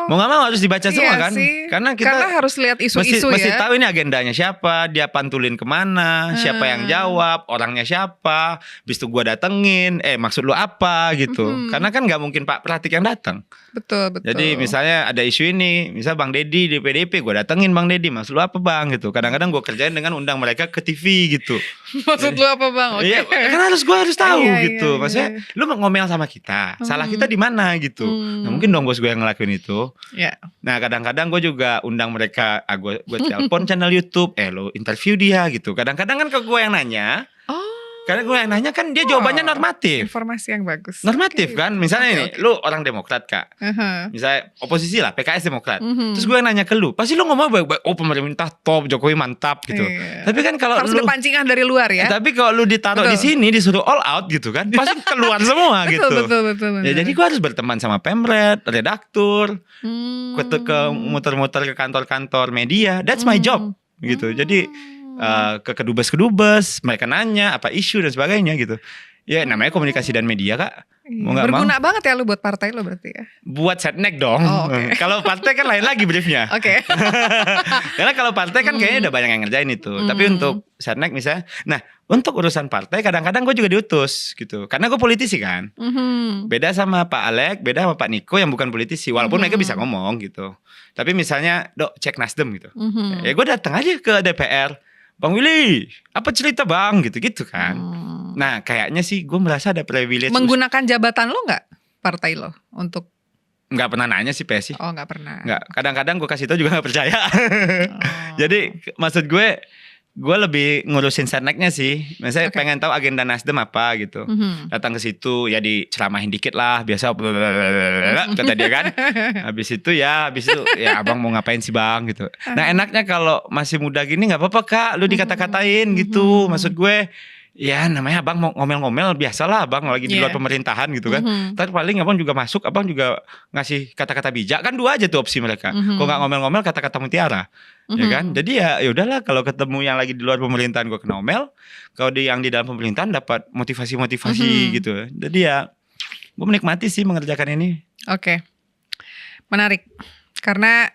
Mau gak mau harus dibaca semua kan sih. Karena kita harus lihat isu-isu mesti tahu ini agendanya siapa, dia pantulin kemana, siapa yang jawab, orangnya siapa, habis itu gue datengin, maksud lu apa gitu. Karena kan gak mungkin Pak Pratik yang datang. Betul. Jadi misalnya ada isu ini, misal Bang Deddy di PDIP, gue datengin Bang Deddy, maksud lu apa Bang gitu. Kadang-kadang gue kerjain dengan undang mereka ke TV gitu. Maksud lu apa Bang? Iya, kan gue harus tahu gitu. Maksudnya lu ngomel sama kita, salah kita di mana gitu. Nah, mungkin dong bos gue yang ngelakuin itu. Nah kadang-kadang gue juga undang mereka, gue telepon channel YouTube, lo interview dia gitu. Kadang-kadang kan ke gue yang nanya. Karena gue yang nanya kan dia jawabannya normatif. Informasi yang bagus. Normatif kan. Misalnya lu orang Demokrat Kak. Misalnya oposisi lah, PKS Demokrat. Terus gue yang nanya ke lu, pasti lu ngomong baik-baik, pemerintah top, Jokowi mantap gitu. Tapi kan kalau harus ada pancingan dari luar ya. Tapi kalau lu ditaruh di sini disuruh all out gitu kan, pasti keluar semua gitu. Betul. Ya jadi gue harus berteman sama pemret, redaktur, ke muter-muter ke kantor-kantor media. That's my job gitu. Jadi ke kedubes mereka nanya apa isu dan sebagainya gitu. Ya namanya komunikasi dan media Kak. Berguna banget ya lu buat partai lu berarti ya. Buat Setnek dong. Kalau partai kan lain lagi briefnya. Karena kalau partai kan kayaknya udah banyak yang ngerjain itu. Tapi untuk Setnek misalnya, nah untuk urusan partai kadang-kadang gue juga diutus gitu. Karena gue politisi kan. Beda sama Pak Alek, beda sama Pak Niko yang bukan politisi. Walaupun mereka bisa ngomong gitu. Tapi misalnya Dok cek Nasdem gitu. Ya gue datang aja ke DPR. Bang Willy, apa cerita bang? Gitu-gitu kan. Nah kayaknya sih gue merasa ada privilege. Menggunakan jabatan lo gak? Partai lo untuk? Gak pernah nanya sih PSI. Oh gak pernah. Gak, kadang-kadang gue kasih tau juga gak percaya. Jadi maksud gue lebih ngurusin Setneknya sih. Misalnya pengen tahu agenda Nasdem apa gitu. Datang ke situ ya diceramahin dikit lah. Biasa kata dia kan. Habis itu ya abang mau ngapain sih bang gitu. Nah enaknya kalau masih muda gini gak apa-apa Kak. Lu dikata-katain gitu. Maksud gue ya namanya abang mau ngomel-ngomel biasalah abang lagi di luar pemerintahan gitu kan. Ntar paling abang juga masuk, abang juga ngasih kata-kata bijak kan, 2 aja tuh opsi mereka. Kok gak ngomel-ngomel kata-kata mutiara. Ya kan? Jadi ya udahlah kalau ketemu yang lagi di luar pemerintahan gue kena omel, kalau yang di dalam pemerintahan dapat motivasi-motivasi gitu. Jadi ya gue menikmati sih mengerjakan ini. Oke. Menarik. Karena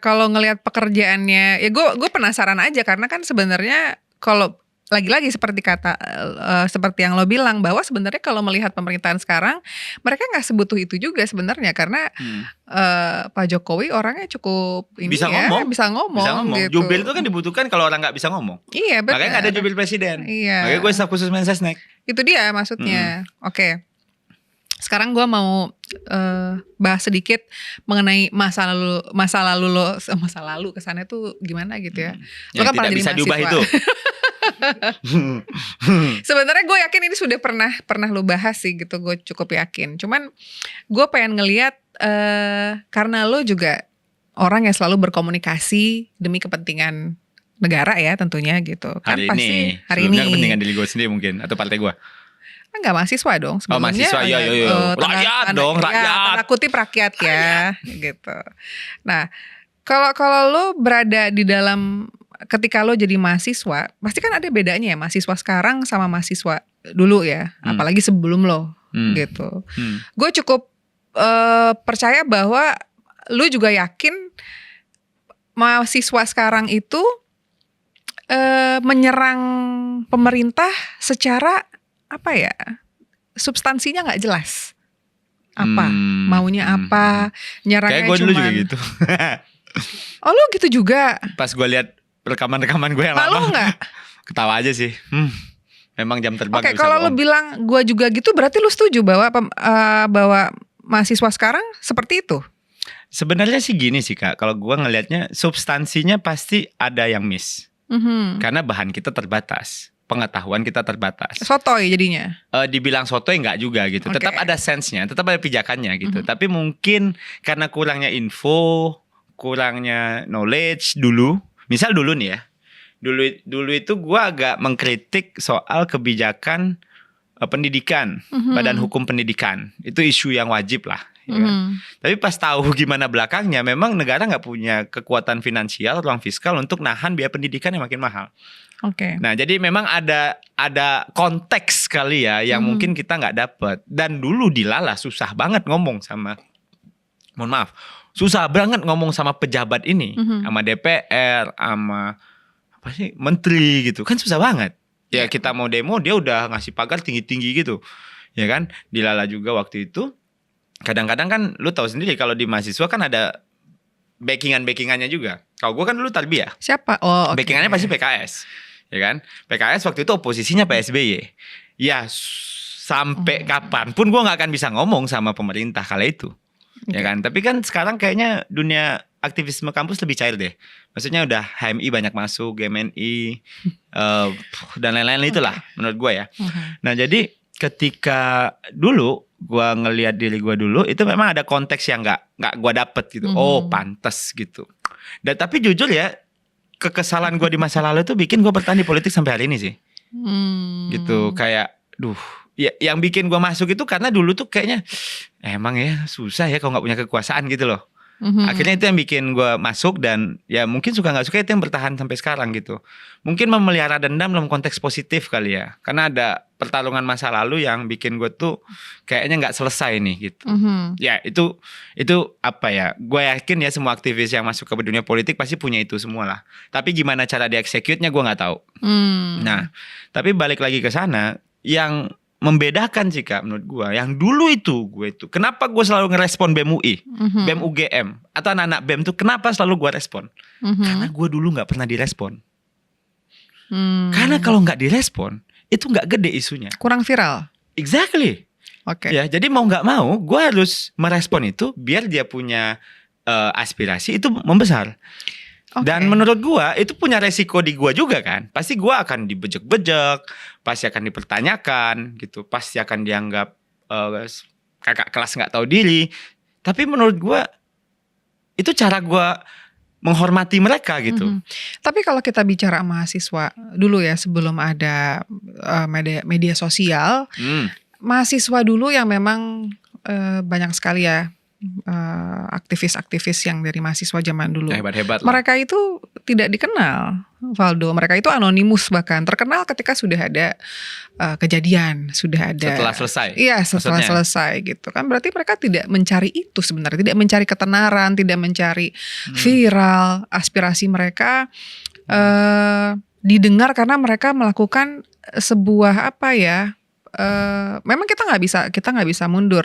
kalau ngelihat pekerjaannya ya gue penasaran aja karena kan sebenarnya kalau lagi-lagi seperti yang lo bilang bahwa sebenarnya kalau melihat pemerintahan sekarang mereka nggak sebutuh itu juga sebenarnya karena Pak Jokowi orangnya cukup bisa ngomong gitu. Jubir itu kan dibutuhkan kalau orang nggak bisa ngomong. Iya betul. Makanya nggak ada jubir presiden. Iya. Makanya gue staf khusus Mensesnek. Itu dia maksudnya. Oke. Sekarang gue mau bahas sedikit mengenai masa lalu kesannya tuh gimana gitu ya. Lo kan pernah jadi mahasiswa. Diubah itu. Sebenarnya gue yakin ini sudah pernah lo bahas sih gitu, gue cukup yakin. Cuman gue pengen ngelihat karena lo juga orang yang selalu berkomunikasi demi kepentingan negara ya tentunya gitu. Hari ini kepentingan diri gue sendiri mungkin atau partai gue. Enggak mahasiswa dong sebelumnya. Mahasiswa rakyat dong, rakyat. Ya, tanda kutip rakyat ya gitu. Nah, kalau lo berada di dalam ketika lo jadi mahasiswa, pasti kan ada bedanya ya mahasiswa sekarang sama mahasiswa dulu ya, apalagi sebelum lo gitu. Gue cukup percaya bahwa lo juga yakin mahasiswa sekarang itu menyerang pemerintah secara apa ya, substansinya nggak jelas. Apa maunya apa, nyerangnya kayak gue dulu cuman juga gitu. Oh lu gitu juga? Pas gue lihat rekaman gue yang Malu lama, nggak? ketawa aja sih. Memang jam terbang. Oke, kalau lu bilang gue juga gitu, berarti lu setuju bahwa mahasiswa sekarang seperti itu? Sebenarnya sih gini sih Kak, kalau gue ngelihatnya substansinya pasti ada yang miss. Karena bahan kita terbatas, pengetahuan kita terbatas. Sotoy jadinya? Dibilang sotoy enggak juga gitu. Okay. Tetap ada sense-nya, tetap ada pijakannya gitu. Tapi mungkin karena kurangnya info, kurangnya knowledge dulu. Misal dulu nih ya. Dulu itu gue agak mengkritik soal kebijakan pendidikan, Badan Hukum Pendidikan. Itu isu yang wajib lah. Ya kan? Tapi pas tahu gimana belakangnya, memang negara nggak punya kekuatan finansial, ruang fiskal untuk nahan biaya pendidikan yang makin mahal. Oke. Nah, jadi memang ada konteks kali ya yang mungkin kita nggak dapet. Dan dulu dilala susah banget ngomong sama, mohon maaf, susah banget ngomong sama pejabat ini, sama DPR, sama apa sih menteri gitu, kan susah banget. Ya kita mau demo dia udah ngasih pagar tinggi-tinggi gitu, ya kan? Dilala juga waktu itu. Kadang-kadang kan lu tahu sendiri kalau di mahasiswa kan ada backingannya juga. Kalau gue kan dulu Tarbiyah. Siapa? Oh, okay. Backingannya pasti PKS, ya kan? PKS waktu itu oposisinya PSBY. Ya sampai kapanpun gue nggak akan bisa ngomong sama pemerintah kala itu, ya kan? Tapi kan sekarang kayaknya dunia aktivisme kampus lebih cair deh. Maksudnya udah HMI banyak masuk, GMNI dan lain-lain itulah menurut gue ya. Nah jadi ketika dulu gue ngelihat diri gue dulu itu memang ada konteks yang nggak gue dapet gitu. Oh pantas gitu. Dan tapi jujur ya, kekesalan gue di masa lalu itu bikin gue bertahan di politik sampai hari ini sih. Gitu kayak, ya yang bikin gue masuk itu karena dulu tuh kayaknya emang ya susah ya kalau nggak punya kekuasaan gitu loh. Akhirnya itu yang bikin gue masuk dan ya mungkin suka nggak suka itu yang bertahan sampai sekarang gitu. Mungkin memelihara dendam dalam konteks positif kali ya, karena ada pertarungan masa lalu yang bikin gue tuh kayaknya nggak selesai nih gitu. Ya itu apa ya? Gue yakin ya semua aktivis yang masuk ke dunia politik pasti punya itu semua lah. Tapi gimana cara dieksekutnya gue nggak tahu. Nah, tapi balik lagi ke sana yang membedakan sih Kak menurut gue, yang dulu itu kenapa gue selalu ngerespon BEM UI, BEM UGM atau anak-anak BEM tuh kenapa selalu gue respon? Karena gue dulu nggak pernah direspon. Karena kalau nggak direspon itu nggak gede isunya, kurang viral. Exactly. Oke. Ya jadi mau nggak mau gue harus merespon itu biar dia punya aspirasi itu membesar. Dan menurut gua itu punya resiko di gua juga kan. Pasti gua akan dibejek-bejek, pasti akan dipertanyakan gitu, pasti akan dianggap kakak kelas nggak tahu diri. Tapi menurut gua itu cara gua menghormati mereka gitu. Tapi kalau kita bicara mahasiswa dulu ya, sebelum ada media sosial, mahasiswa dulu yang memang banyak sekali ya aktivis-aktivis yang dari mahasiswa zaman dulu. Hebat-hebat lah. Mereka itu tidak dikenal, Valdo. Mereka itu anonimus, bahkan terkenal ketika sudah ada kejadian, sudah ada. Setelah selesai. Iya, setelah selesai gitu kan. Berarti mereka tidak mencari itu sebenarnya, tidak mencari ketenaran, tidak mencari viral. Aspirasi mereka didengar karena mereka melakukan sebuah apa ya? Memang kita nggak bisa mundur.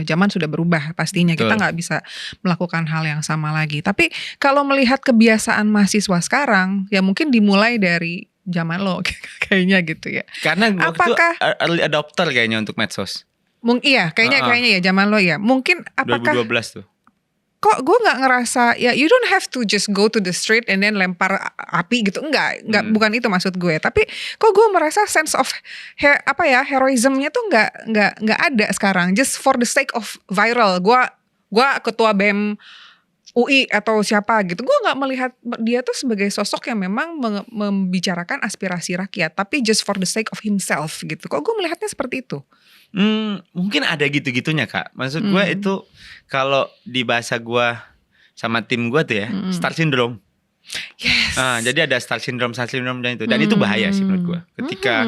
Zaman sudah berubah pastinya. Kita nggak bisa melakukan hal yang sama lagi. Tapi kalau melihat kebiasaan mahasiswa sekarang, ya mungkin dimulai dari zaman lo kayaknya gitu ya. Karena waktu itu early adopter kayaknya untuk medsos. Iya, kayaknya ya zaman lo ya. Mungkin apakah 2012 tuh. Kok gue nggak ngerasa ya, you don't have to just go to the street and then lempar api gitu, enggak bukan itu maksud gue. Tapi kok gue merasa sense of heroismnya tuh nggak ada sekarang, just for the sake of viral. Gue ketua BEM UI atau siapa gitu, gue nggak melihat dia tuh sebagai sosok yang memang membicarakan aspirasi rakyat, tapi just for the sake of himself gitu. Kok gue melihatnya seperti itu? Mungkin ada gitu-gitunya Kak. Maksud gue itu kalau di bahasa gue sama tim gue tuh ya, star syndrome. Yes. Jadi ada star syndrome dan itu, dan itu bahaya sih menurut gue. Ketika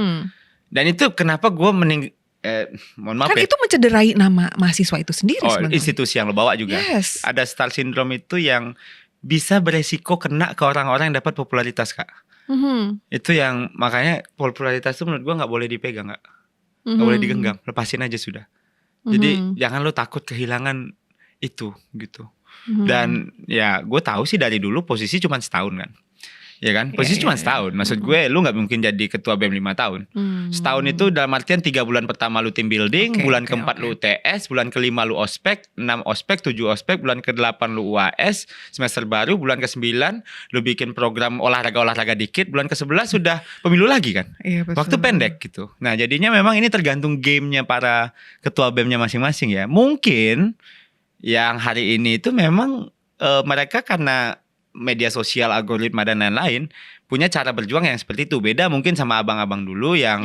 dan itu kenapa gue mohon maaf kan ya. Itu mencederai nama mahasiswa itu sendiri sebenarnya. Institusi yang lo bawa juga. Yes. Ada star syndrome itu yang bisa beresiko kena ke orang-orang yang dapat popularitas Kak. Itu yang makanya popularitas itu menurut gue nggak boleh dipegang Kak. Gak boleh digenggam, lepasin aja sudah. Jadi jangan lo takut kehilangan itu gitu. Dan ya gue tahu sih dari dulu posisi cuma setahun kan. Ya kan, posisi cuma setahun. Maksud gue, lu nggak mungkin jadi ketua BEM 5 tahun. Setahun itu dalam artian 3 bulan pertama lu team building, bulan keempat lu UTS, bulan kelima lu ospek, 6 ospek, 7 ospek, bulan ke-8 lu UAS, semester baru, bulan ke-9 lu bikin program olahraga dikit, bulan ke-11 sudah pemilu lagi kan. Waktu pendek gitu. Nah jadinya memang ini tergantung gamenya para ketua BEM-nya masing-masing ya. Mungkin yang hari ini itu memang mereka karena media sosial, algoritma dan lain-lain punya cara berjuang yang seperti itu. Beda mungkin sama abang-abang dulu yang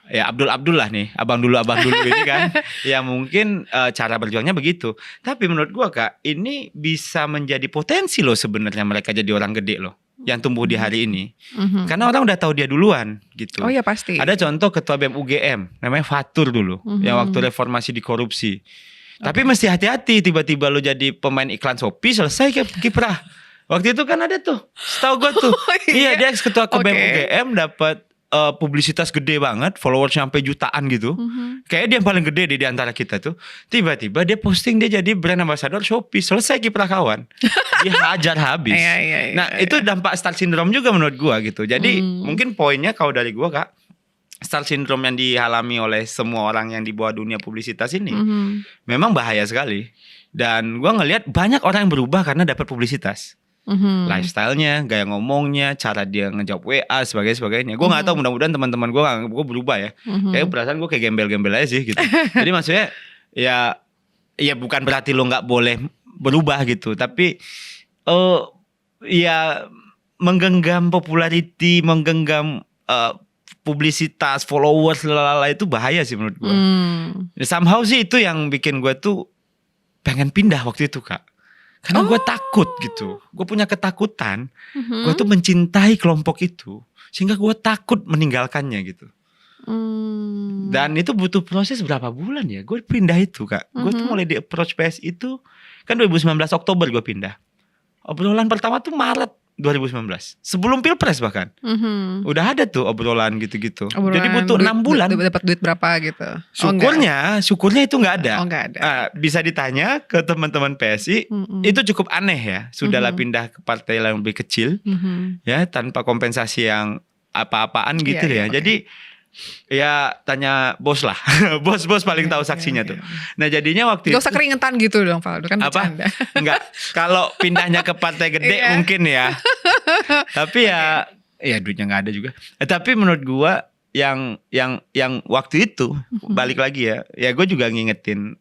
ya Abdul lah nih, abang dulu ini kan. Ya mungkin cara berjuangnya begitu. Tapi menurut gua Kak, ini bisa menjadi potensi loh sebenarnya mereka jadi orang gede loh yang tumbuh di hari ini. Karena orang udah tahu dia duluan gitu. Oh ya pasti. Ada contoh ketua BEM UGM namanya Fatur dulu yang waktu reformasi di korupsi. Tapi mesti hati-hati, tiba-tiba lo jadi pemain iklan Shopee selesai kiprah. Waktu itu kan ada tuh, setahu gue tuh, iya dia ketua BEM UGM dapat publisitas gede banget, followersnya sampai jutaan gitu. Kayaknya dia yang paling gede di antara kita tuh. Tiba-tiba dia posting dia jadi brand ambassador Shopee, selesai kiprah kawan. Dia hajar habis. Nah itu dampak star syndrome juga menurut gue gitu. Jadi mungkin poinnya kalau dari gue Kak, star syndrome yang dialami oleh semua orang yang di bawah dunia publisitas ini memang bahaya sekali. Dan gue ngelihat banyak orang yang berubah karena dapat publisitas. Lifestyle-nya, gaya ngomongnya, cara dia ngejawab WA, sebagainya. Gue nggak tahu, mudah-mudahan teman-teman gue berubah ya. Kayak perasaan gue kayak gembel-gembel aja sih gitu. Jadi maksudnya ya bukan berarti lo nggak boleh berubah gitu, tapi ya menggenggam popularity, menggenggam publisitas, followers, lalala itu bahaya sih menurut gue. Somehow sih itu yang bikin gue tuh pengen pindah waktu itu Kak. Karena gue takut gitu. Gue punya ketakutan. Gue tuh mencintai kelompok itu. Sehingga gue takut meninggalkannya gitu. Dan itu butuh proses berapa bulan ya. Gue pindah itu Kak. Gue tuh mulai di approach PSI itu. Kan 2019 Oktober gue pindah. Obrolan pertama tuh Maret 2019. Sebelum Pilpres bahkan. Udah ada tuh obrolan gitu-gitu. Jadi butuh 6 bulan. Dapat duit berapa gitu. Syukurnya itu gak ada. Gak ada. Bisa ditanya ke teman-teman PSI. Itu cukup aneh ya. Sudahlah pindah ke partai yang lebih kecil. Ya tanpa kompensasi yang apa-apaan gitu ya. Jadi ya tanya bos lah. Bos paling tahu saksinya tuh. Nah jadinya waktu itu. Gak usah keringetan gitu dong Valdo kan bercanda. Enggak. Kalau pindahnya ke partai gede mungkin ya. Tapi ya duitnya gak ada juga. Tapi menurut gua yang waktu itu balik lagi ya gue juga ngingetin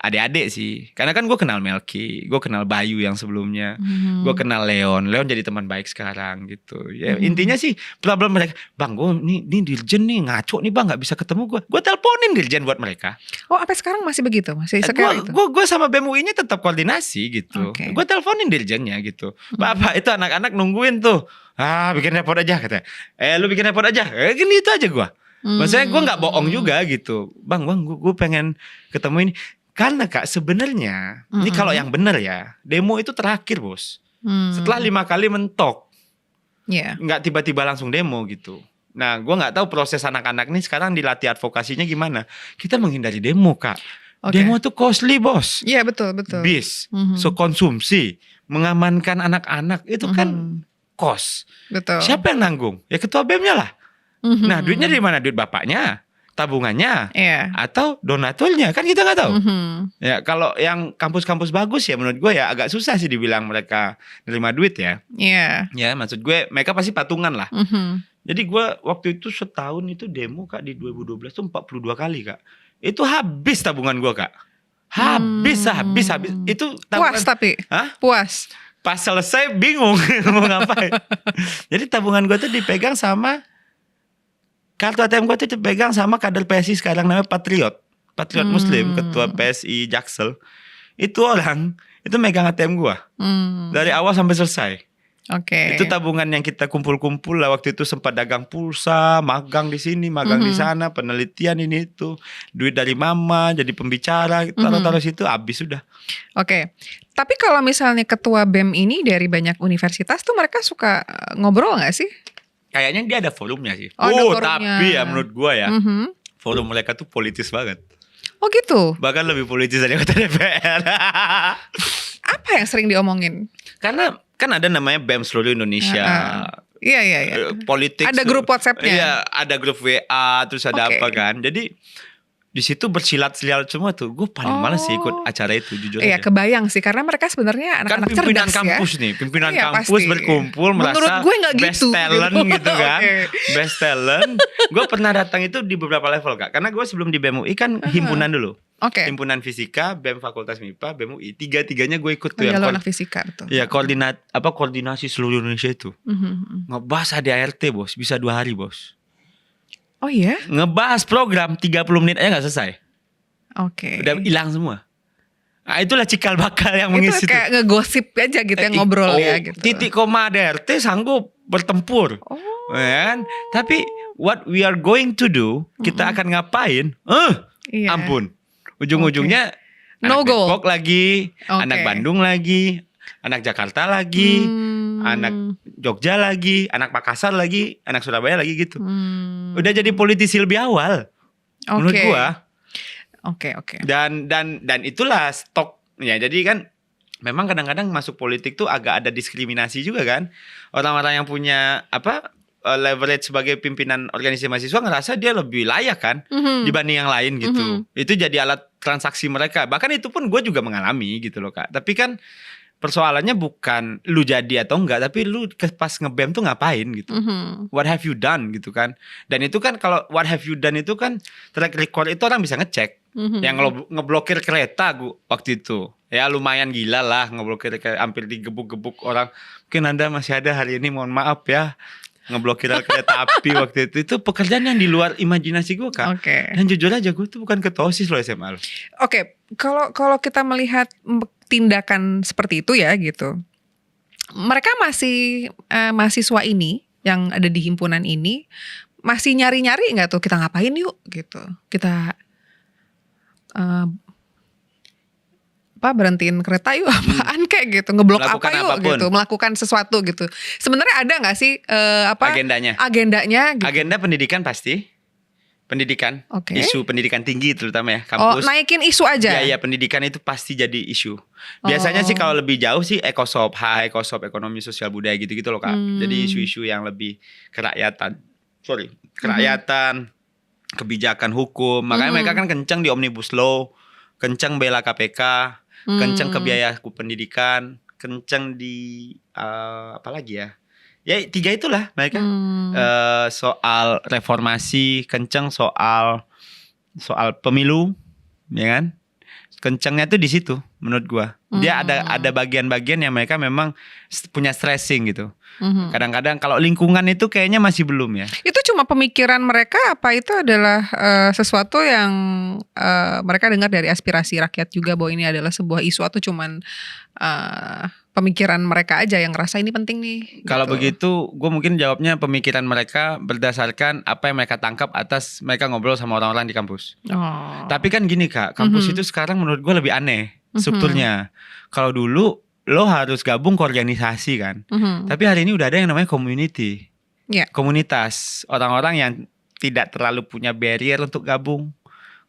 adik-adik sih. Karena kan gue kenal Melki, gue kenal Bayu yang sebelumnya, gue kenal Leon jadi teman baik sekarang gitu. Ya intinya sih problem mereka, bang gue nih dirjen nih ngaco nih bang, nggak bisa ketemu gue teleponin dirjen buat mereka. Oh sampai sekarang masih begitu, masih sekarang itu. Gue sama BEM UI-nya tetap koordinasi gitu. Gue teleponin dirjennya gitu. Bapak itu anak-anak nungguin tuh, bikin repot aja katanya. Lu bikin repot aja, gini itu aja gue. Maksudnya gue nggak bohong juga gitu, bang gue pengen ketemu ini. Karena Kak sebenarnya ini kalau yang benar ya demo itu terakhir bos. Setelah 5 kali mentok, nggak tiba-tiba langsung demo gitu. Nah gue nggak tahu proses anak-anak ini sekarang dilatih advokasinya gimana. Kita menghindari demo Kak. Demo itu costly bos. Iya betul. Bis, so konsumsi, mengamankan anak-anak itu kan cost. Betul. Siapa yang nanggung? Ya ketua BEM-nya lah. Nah duitnya dari mana? Duit bapaknya, tabungannya, atau donaturnya, kan kita nggak tahu. Ya kalau yang kampus-kampus bagus ya menurut gue ya agak susah sih dibilang mereka nerima duit ya. Ya maksud gue mereka pasti patungan lah. Jadi gue waktu itu setahun itu demo Kak di 2012 tuh 42 kali Kak. Itu habis tabungan gue Kak. Habis. Itu tabungan. Puas tapi? Puas. Pas selesai bingung mau ngapain. Jadi tabungan gue tuh dipegang sama, kartu ATM gue tuh dipegang sama kader PSI sekarang namanya Patriot Muslim, ketua PSI Jaksel. Itu orang itu megang ATM gue dari awal sampai selesai. Itu tabungan yang kita kumpul-kumpul lah waktu itu, sempat dagang pulsa, magang di sini, magang di sana, penelitian ini itu, duit dari mama jadi pembicara, taruh situ habis sudah. Tapi kalau misalnya ketua BEM ini dari banyak universitas tuh mereka suka ngobrol nggak sih? kayaknya dia ada forumnya sih. Oh, ada forumnya. Tapi ya menurut gua ya, forum mereka tuh politis banget. Oh gitu. Bahkan lebih politis dari kota DPR. Apa yang sering diomongin? Karena kan ada namanya BEM seluruh Indonesia. Iya. Politik. Ada grup WhatsApp-nya. Iya, ada grup WA, terus ada Oke. apa kan. Jadi di situ bersilat-silat semua tuh. Gue paling males sih ikut acara itu jujur Iya, aja. kebayang sih karena mereka sebenarnya Kan anak-anak pimpinan cerdas kampus ya. nih, pimpinan Iya, kampus pasti. berkumpul Menurut merasa gue nggak best gitu, talent gitu. gitu kan. Oke. Best talent. Gue pernah datang itu di beberapa level Kak. Karena gue sebelum di BEM UI kan himpunan dulu. Oke. Himpunan Fisika, BEM Fakultas MIPA, BEM UI. Tiga-tiganya gue ikut tuh Oh, ya, lo yang anak fisika betul. ya koordinasi seluruh Indonesia itu. Ngebahas ADART bos, bisa 2 hari bos. Oh iya? Ngebahas program 30 menit aja gak selesai. Oke. Udah hilang semua. Nah itulah cikal bakal yang Itu mengisi kayak ngegosip aja gitu ya, ngobrol ya gitu. Titik koma ADART sanggup bertempur. Oh. Kan? Tapi what we are going to do, kita akan ngapain? Iya. Ampun. Ujung-ujungnya No anak goal. Depok lagi, Oke. anak Bandung lagi, anak Jakarta lagi, anak Jogja lagi, anak Makassar lagi, anak Surabaya lagi gitu. Udah jadi politisi lebih awal menurut Oke. gua. Oke. Dan itulah stok ya. Jadi kan memang kadang-kadang masuk politik tuh agak ada diskriminasi juga kan. Orang-orang yang punya leverage sebagai pimpinan organisasi mahasiswa ngerasa dia lebih layak kan dibanding yang lain gitu. Itu jadi alat transaksi mereka. Bahkan itu pun gue juga mengalami gitu loh Kak. Tapi kan persoalannya bukan lu jadi atau enggak, tapi lu pas nge-BEM tuh ngapain gitu. What have you done gitu kan. Dan itu kan kalau what have you done itu kan track record itu orang bisa ngecek. Yang ngeblokir kereta gua waktu itu. Ya lumayan gila lah ngeblokir hampir digebuk-gebuk orang. Mungkin Anda masih ada hari ini, mohon maaf ya. Ngeblokir kereta api waktu itu. Itu pekerjaan yang di luar imajinasi gue Kak. Oke. Dan jujur aja gue tuh bukan ketua OSIS loh SMA. Oke, kalau kita melihat tindakan seperti itu ya gitu. Mereka masih mahasiswa ini yang ada di himpunan ini masih nyari-nyari nggak tuh kita ngapain yuk gitu. Kita berhentiin kereta yuk apaan kayak gitu, ngeblok Melakukan apa yuk apapun. gitu, melakukan sesuatu gitu. Sebenarnya ada nggak sih Agendanya gitu. Agenda pendidikan pasti. Pendidikan, Oke. isu pendidikan tinggi terutama ya Oh, kampus. naikin isu aja. Ya pendidikan itu pasti jadi isu. Biasanya sih kalau lebih jauh sih ekosop, ekonomi sosial budaya gitu-gitu loh Kak. Jadi isu-isu yang lebih kerakyatan. Kebijakan hukum. Makanya mereka kan kencang di Omnibus Law, kencang bela KPK, kencang ke biaya pendidikan, kencang di apa lagi ya? Ya 3 itulah mereka. Soal reformasi, kencang soal pemilu, ya kan? Kencangnya tuh di situ menurut gua. Dia ada bagian-bagian yang mereka memang punya stressing gitu. Kadang-kadang kalau lingkungan itu kayaknya masih belum ya. Itu cuma pemikiran mereka apa itu adalah sesuatu yang mereka dengar dari aspirasi rakyat juga bahwa ini adalah sebuah isu atau cuman pemikiran mereka aja yang ngerasa ini penting nih. Kalau gitu. begitu gue mungkin jawabnya pemikiran mereka berdasarkan apa yang mereka tangkap atas mereka ngobrol sama orang-orang di kampus. Oh. Tapi kan gini Kak, kampus itu sekarang menurut gue lebih aneh strukturnya. Kalau dulu lo harus gabung ke organisasi kan. Tapi hari ini udah ada yang namanya community. Ya. Komunitas, orang-orang yang tidak terlalu punya barrier untuk gabung.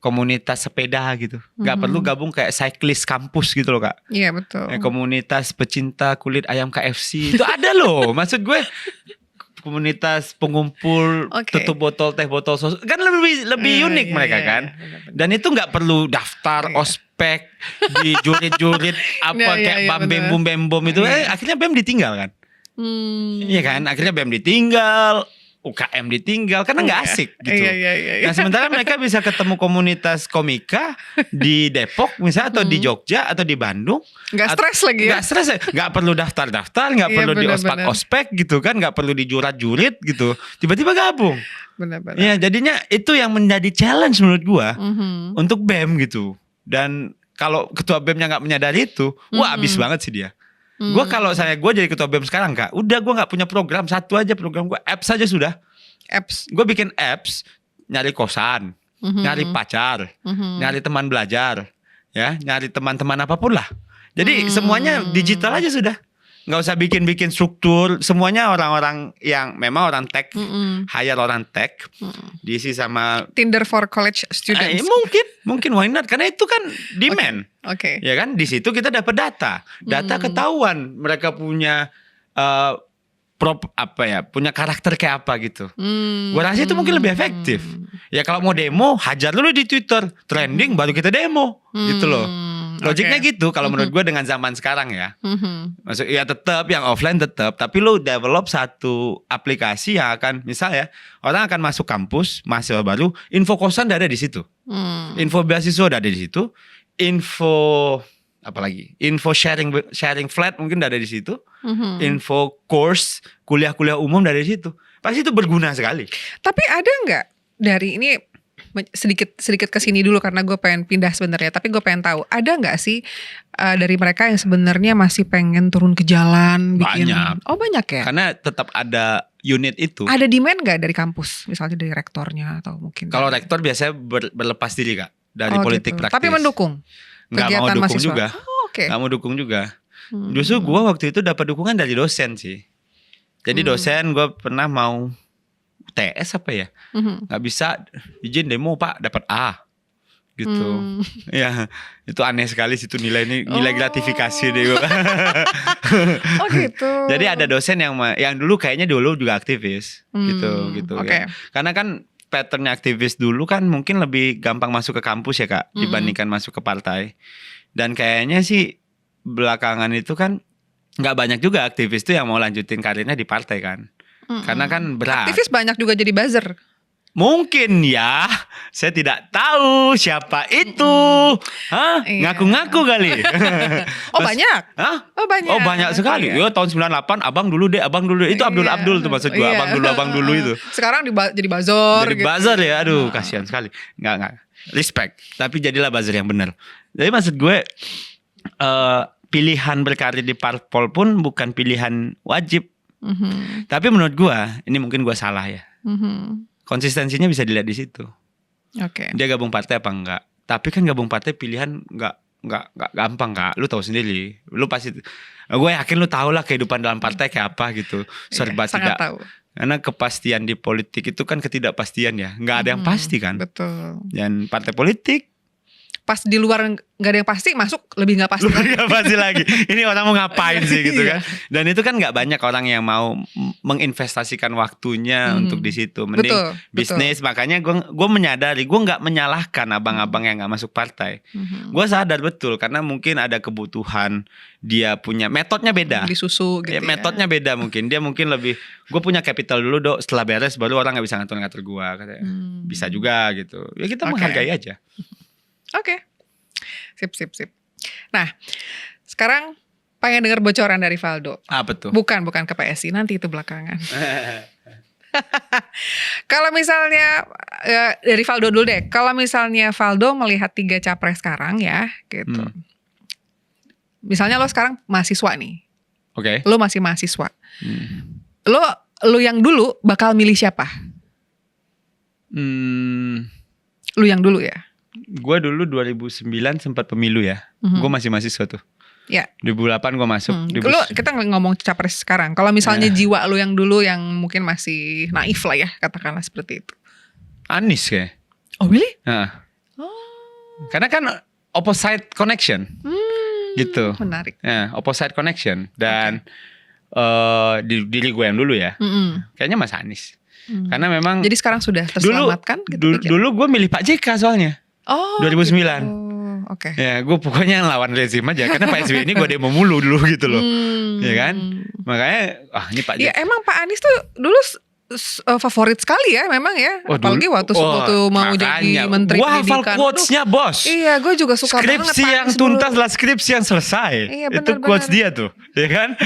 Komunitas sepeda gitu. Gak perlu gabung kayak cyclist kampus gitu loh Kak. Iya betul. Komunitas pecinta kulit ayam KFC. Itu ada loh. Maksud gue komunitas pengumpul tutup botol teh botol sos. Kan lebih unik mereka kan. Benar-benar. Dan itu gak perlu daftar ospek dijurit-jurit apa kayak bam bem bom itu. Akhirnya BEM ditinggal kan. Iya kan. Akhirnya BEM ditinggal. UKM ditinggal karena nggak asik gitu. Iya. Nah sementara mereka bisa ketemu komunitas komika di Depok misalnya atau di Jogja atau di Bandung. Nggak stres lagi ya. Nggak stres, nggak perlu daftar-daftar, nggak Iya, perlu di benar-benar. ospek gitu kan, nggak perlu dijurat-jurit gitu. Tiba-tiba gabung. Benar-benar. Ya jadinya itu yang menjadi challenge menurut gua untuk BEM gitu. Dan kalau ketua BEM-nya nggak menyadari itu, wah abis banget sih dia. Gue kalau jadi ketua BEM sekarang Kak, udah gue nggak punya program, satu aja program gue, apps aja sudah. Apps. Gue bikin apps, nyari kosan, nyari pacar, nyari teman belajar, ya, nyari teman-teman apapun lah. Jadi semuanya digital aja sudah. nggak usah bikin struktur, semuanya orang-orang yang memang orang tech, hire orang tech, diisi sama Tinder for college students. Mungkin why not? Karena itu kan demand. Oke. Ya kan, di situ kita dapat data ketahuan mereka punya punya karakter kayak apa gitu. Gua rasa itu mungkin lebih efektif. Ya kalau mau demo, hajar dulu di Twitter, trending baru kita demo, gitu loh. Logiknya gitu kalau menurut gue dengan zaman sekarang ya. Maksud ya tetap yang offline tetap, tapi lo develop satu aplikasi yang akan misalnya orang akan masuk kampus, mahasiswa baru, info kosan udah ada di situ. Info beasiswa udah ada di situ. Info apalagi? Info sharing flat mungkin udah ada di situ. Info course, kuliah-kuliah umum udah ada di situ. Pasti itu berguna sekali. Tapi ada nggak dari ini sedikit kesini dulu karena gue pengen pindah sebenarnya, tapi gue pengen tahu ada nggak sih dari mereka yang sebenarnya masih pengen turun ke jalan bikin? Banyak. Oh banyak ya. Karena tetap ada unit itu. Ada demand nggak dari kampus, misalnya dari rektornya atau mungkin? Kalau rektor biasanya berlepas diri Kak dari politik gitu. praktis. Tapi mendukung. Nggak mau dukung mahasiswa juga. Nggak mau dukung juga. Justru gue waktu itu dapat dukungan dari dosen sih. Jadi dosen gue pernah mau TS apa ya, nggak bisa izin demo Pak, dapat A gitu. Ya itu aneh sekali situ nilai gratifikasi deh gue. Oh gitu. Jadi ada dosen yang dulu kayaknya dulu juga aktivis gitu Okay. ya. Karena kan patternnya aktivis dulu kan mungkin lebih gampang masuk ke kampus ya Kak, dibandingkan masuk ke partai. Dan kayaknya sih belakangan itu kan nggak banyak juga aktivis tuh yang mau lanjutin karirnya di partai kan. Karena kan berat. Aktivis banyak juga jadi buzzer. Mungkin ya, saya tidak tahu siapa itu. Hah? Iya. Ngaku-ngaku kali. Banyak. Hah? Oh banyak. Oh banyak sekali. Iya. Tahun 98 abang dulu deh. Itu Abdul tuh maksud gua. Iya. Abang dulu itu. Sekarang jadi buzzer. Jadi gitu. buzzer ya. Aduh kasihan sekali. Enggak. Respect. Tapi jadilah buzzer yang benar. Jadi maksud gue pilihan berkarir di parpol pun bukan pilihan wajib. Tapi menurut gua, ini mungkin gua salah ya. Konsistensinya bisa dilihat di situ. Oke. Dia gabung partai apa enggak? Tapi kan gabung partai pilihan enggak gampang Kak. Lu tahu sendiri. Lu pasti, gue yakin lu tahu lah kehidupan dalam partai kayak apa gitu. Serba sangat tidak. tahu. Karena kepastian di politik itu kan ketidakpastian ya. Enggak ada yang pasti kan. Betul. Dan partai politik pas di luar nggak ada yang pasti, masuk lebih nggak pasti. Nggak pasti lagi. Ini orang mau ngapain sih gitu kan? Dan itu kan nggak banyak orang yang mau menginvestasikan waktunya untuk di situ. Mending bisnis. Makanya gue menyadari, gue nggak menyalahkan abang-abang yang nggak masuk partai. Gue sadar betul karena mungkin ada kebutuhan, dia punya metodenya beda. Di susu gitu. Metodenya beda mungkin. Dia mungkin lebih, gue punya capital dulu dok. Setelah beres baru orang nggak bisa ngatur-ngatur gue. Bisa juga gitu. Ya kita menghargai aja. Oke. Sip. Nah, sekarang pengen dengar bocoran dari Valdo. Apa tuh? Bukan ke PSI, nanti itu belakangan. Kalau misalnya dari Valdo dulu deh. Kalau misalnya Valdo melihat 3 capres sekarang ya, gitu. Misalnya lo sekarang mahasiswa nih. Oke. Lo masih mahasiswa. Lo yang dulu bakal milih siapa? Lo yang dulu ya. Gue dulu 2009 sempat pemilu ya. Gue masih mahasiswa tuh. Ya. 2008 gue masuk. Lo kita ngomong capres sekarang. Kalau misalnya jiwa lo yang dulu yang mungkin masih naif lah ya, katakanlah seperti itu. Anies kayak. Oh really? Nah. Karena kan opposite connection. Gitu. Menarik. Ya, opposite connection. Dan di diri gue yang dulu ya. Kayaknya Mas Anies. Karena memang. Jadi sekarang sudah terselamatkan? Dulu gue milih Pak JK soalnya. 2009. Gitu. Oke. Ya gue pokoknya lawan rezim aja. Karena Pak SBY ini gue demo mulu dulu gitu loh. Ya kan. Makanya ini Pak JK. Ya emang Pak Anies tuh dulu favorit sekali ya memang ya. Apalagi waktu mau jadi menteri pendidikan. Wah hafal quotes-nya bos. Iya gue juga suka banget. Skripsi yang tuntas lah skripsi yang selesai. Iya, itu quotes dia tuh. Ya kan.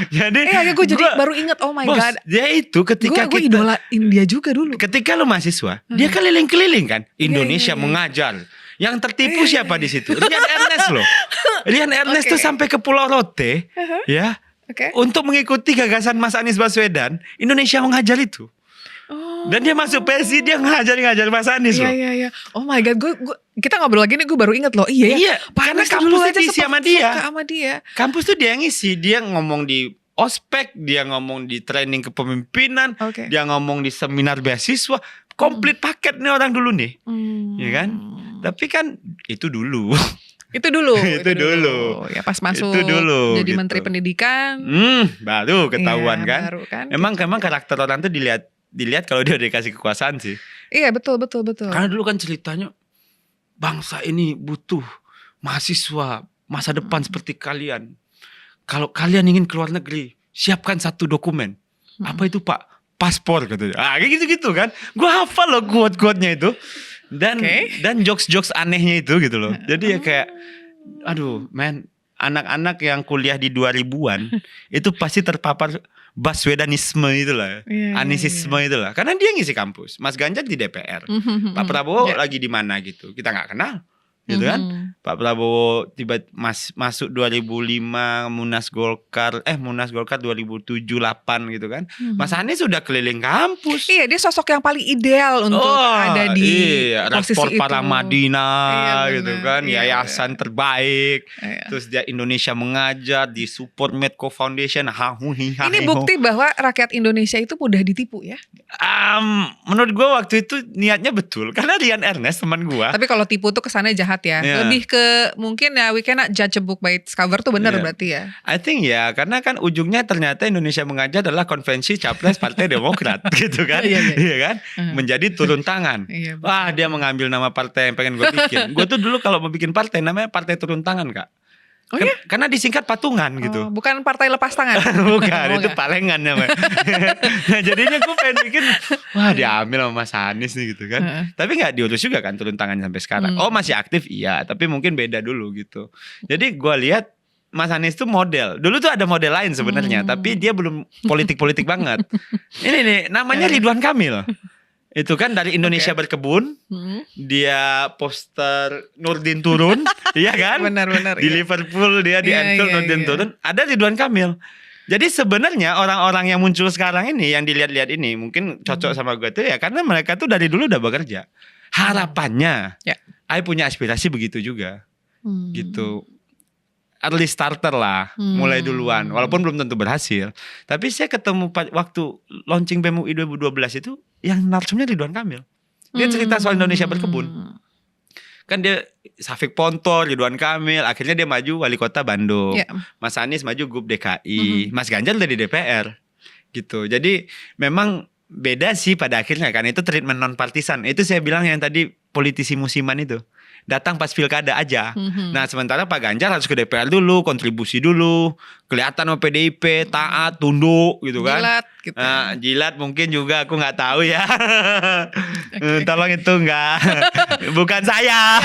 Jadi gue jadi baru ingat oh my god. Dia itu ketika gue idolain dia juga dulu. Ketika lu mahasiswa dia keliling-keliling kan. Indonesia mengajar. Yang tertipu siapa di situ? Rian Ernest loh. Rian Ernest tuh sampai ke Pulau Rote. Ya. Untuk mengikuti gagasan Mas Anies Baswedan, Indonesia mengajar itu. Dan dia masuk PSI, dia ngajar Mas Anies loh. Iya. Oh my god, kita ngobrol lagi nih, gue baru inget loh. Iya. Karena kampus aja sama dia. Kampus tuh dia yang ngisi, dia ngomong di ospek, dia ngomong di training kepemimpinan, dia ngomong di seminar beasiswa, komplit paket nih orang dulu nih, ya kan? Tapi kan itu dulu. Itu dulu. Ya pas masuk jadi gitu. Menteri Pendidikan. Baru ketahuan kan. Baru kan. Emang karakter orang tuh dilihat kalau dia udah dikasih kekuasaan sih. Iya betul. Karena dulu kan ceritanya bangsa ini butuh mahasiswa masa depan seperti kalian. Kalau kalian ingin keluar negeri, siapkan satu dokumen. Apa itu Pak? Paspor katanya. Kayak gitu-gitu kan. Gue hafal loh quote-quote-nya itu. Dan jokes-jokes anehnya itu gitu loh. Jadi ya kayak aduh man, anak-anak yang kuliah di 2000-an itu pasti terpapar Baswedanisme itulah, Anisisme itulah. Karena dia ngisi kampus. Mas Ganjar di DPR. Pak Prabowo lagi di mana gitu. Kita nggak kenal. Gitu kan. Pak Prabowo masuk 2005 Munas Golkar 2007-8 gitu kan. Mas Anies sudah keliling kampus. Iya, dia sosok yang paling ideal untuk ada di posisi Raspor itu. Paramadina gitu kan, yayasan Iya. terbaik. Iya. Terus dia Indonesia Mengajar, di support Medco Foundation. Ini bukti bahwa rakyat Indonesia itu mudah ditipu ya. Menurut gue waktu itu niatnya betul. Karena Rian Ernest teman gue. Tapi kalau tipu tuh kesannya jahat ya. Lebih ke mungkin ya we cannot judge a book by its cover tuh benar berarti ya. I think karena kan ujungnya ternyata Indonesia Mengajar adalah konvensi capres Partai Demokrat gitu kan. Iya kan? Menjadi turun tangan. Wah, dia mengambil nama partai yang pengen gue bikin. Gue tuh dulu kalau mau bikin partai namanya Partai Turun Tangan, Kak. Oh iya? Karena disingkat patungan gitu. Bukan partai lepas tangan. Bukan, itu palengan namanya. Nah jadinya gue pengen bikin, wah diambil sama Mas Anies nih gitu kan. Tapi gak diurus juga kan turun tangannya sampai sekarang. Oh masih aktif iya, tapi mungkin beda dulu gitu. Jadi gue lihat Mas Anies tuh model. Dulu tuh ada model lain sebenarnya, tapi dia belum politik-politik banget. Ini nih namanya Ridwan Kamil. Itu kan dari Indonesia Berkebun, dia poster Nurdin turun, iya kan? Benar-benar. Di Liverpool dia di Anfield Nurdin turun, ada Ridwan Kamil. Jadi sebenarnya orang-orang yang muncul sekarang ini, yang dilihat-lihat ini mungkin cocok sama gue tuh ya karena mereka tuh dari dulu udah bekerja. Harapannya, I punya aspirasi begitu juga, gitu. Early starter lah, mulai duluan. Walaupun belum tentu berhasil. Tapi saya ketemu waktu launching BEM UI 2012 itu, yang narsumnya Ridwan Kamil. Dia cerita soal Indonesia Berkebun. Kan dia Safik Pontor, Ridwan Kamil, akhirnya dia maju wali kota Bandung. Mas Anies maju Gub DKI. Mas Ganjar udah di DPR. Gitu. Jadi memang beda sih pada akhirnya kan. Itu treatment non partisan. Itu saya bilang yang tadi politisi musiman itu. Datang pas pilkada aja. Nah sementara Pak Ganjar harus ke DPR dulu, kontribusi dulu, kelihatan sama PDIP, taat, tunduk gitu kan. Jilat gitu. Nah, jilat mungkin juga aku nggak tahu ya. Tolong itu enggak, bukan saya.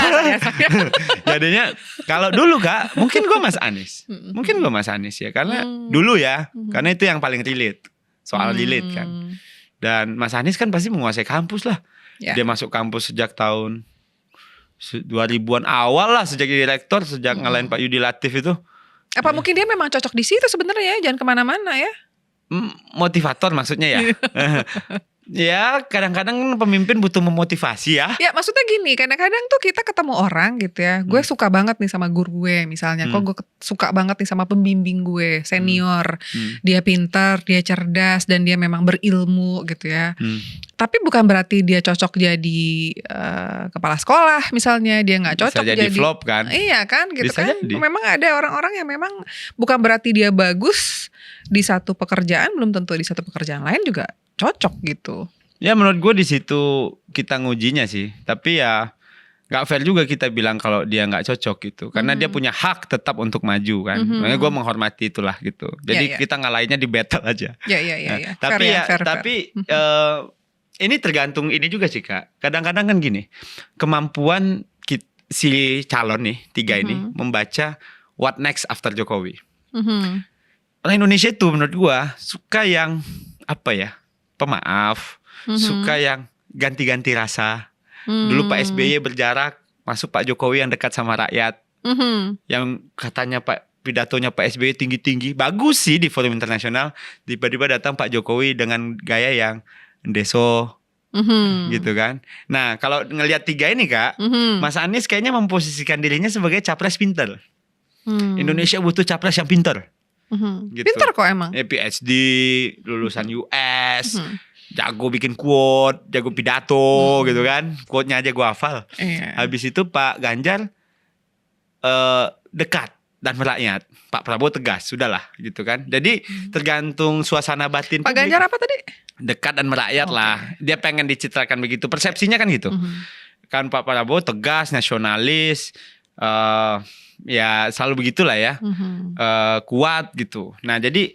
Jadinya kalau dulu Kak, mungkin gue Mas Anies. Mungkin gue Mas Anies ya, karena dulu ya, karena itu yang paling relate. Soal relate kan. Dan Mas Anies kan pasti menguasai kampus lah. Dia masuk kampus sejak tahun 2000-an awal lah, sejak direktor, sejak ngalahin Pak Yudi Latif itu. Apa mungkin dia memang cocok di situ sebenarnya, jangan kemana-mana ya? Motivator maksudnya ya. Ya kadang-kadang pemimpin butuh memotivasi ya. Ya maksudnya gini, kadang-kadang tuh kita ketemu orang gitu ya. Gue suka banget nih sama guru gue misalnya. Kok gue suka banget nih sama pembimbing gue, senior. Dia pintar, dia cerdas, dan dia memang berilmu gitu ya. Tapi bukan berarti dia cocok jadi kepala sekolah misalnya. Dia gak cocok bisa jadi flop kan. Iya kan gitu bisa kan. Jadi. Memang ada orang-orang yang memang bukan berarti dia bagus di satu pekerjaan, belum tentu di satu pekerjaan lain juga cocok gitu. Ya menurut gue di situ kita ngujinya sih. Tapi ya nggak fair juga kita bilang kalau dia nggak cocok gitu. Karena dia punya hak tetap untuk maju kan. Makanya gue menghormati itulah gitu. Jadi kita ngalahinnya di battle aja. Iya. Tapi ini tergantung ini juga sih Kak. Kadang-kadang kan gini, kemampuan si calon nih 3 ini membaca what next after Jokowi. Orang Indonesia itu menurut gue suka yang apa ya? Pemaaf, suka yang ganti-ganti rasa. Dulu Pak SBY berjarak, masuk Pak Jokowi yang dekat sama rakyat. Yang katanya pidatonya Pak SBY tinggi-tinggi, bagus sih di forum internasional. Tiba-tiba datang Pak Jokowi dengan gaya yang deso, gitu kan. Nah kalau ngelihat 3 ini Kak, Mas Anies kayaknya memposisikan dirinya sebagai capres pinter. Indonesia butuh capres yang pinter. Gitu. Pinter kok emang. PhD, lulusan US, jago bikin quote, jago pidato gitu kan. Quote-nya aja gua hafal. Habis itu Pak Ganjar dekat dan merakyat. Pak Prabowo tegas, sudahlah gitu kan. Jadi tergantung suasana batin Pak Ganjar apa tadi? Dekat dan merakyat lah. Dia pengen dicitrakan begitu. Persepsinya kan gitu. Kan Pak Prabowo tegas, nasionalis, ya selalu begitulah ya. Kuat gitu. Nah jadi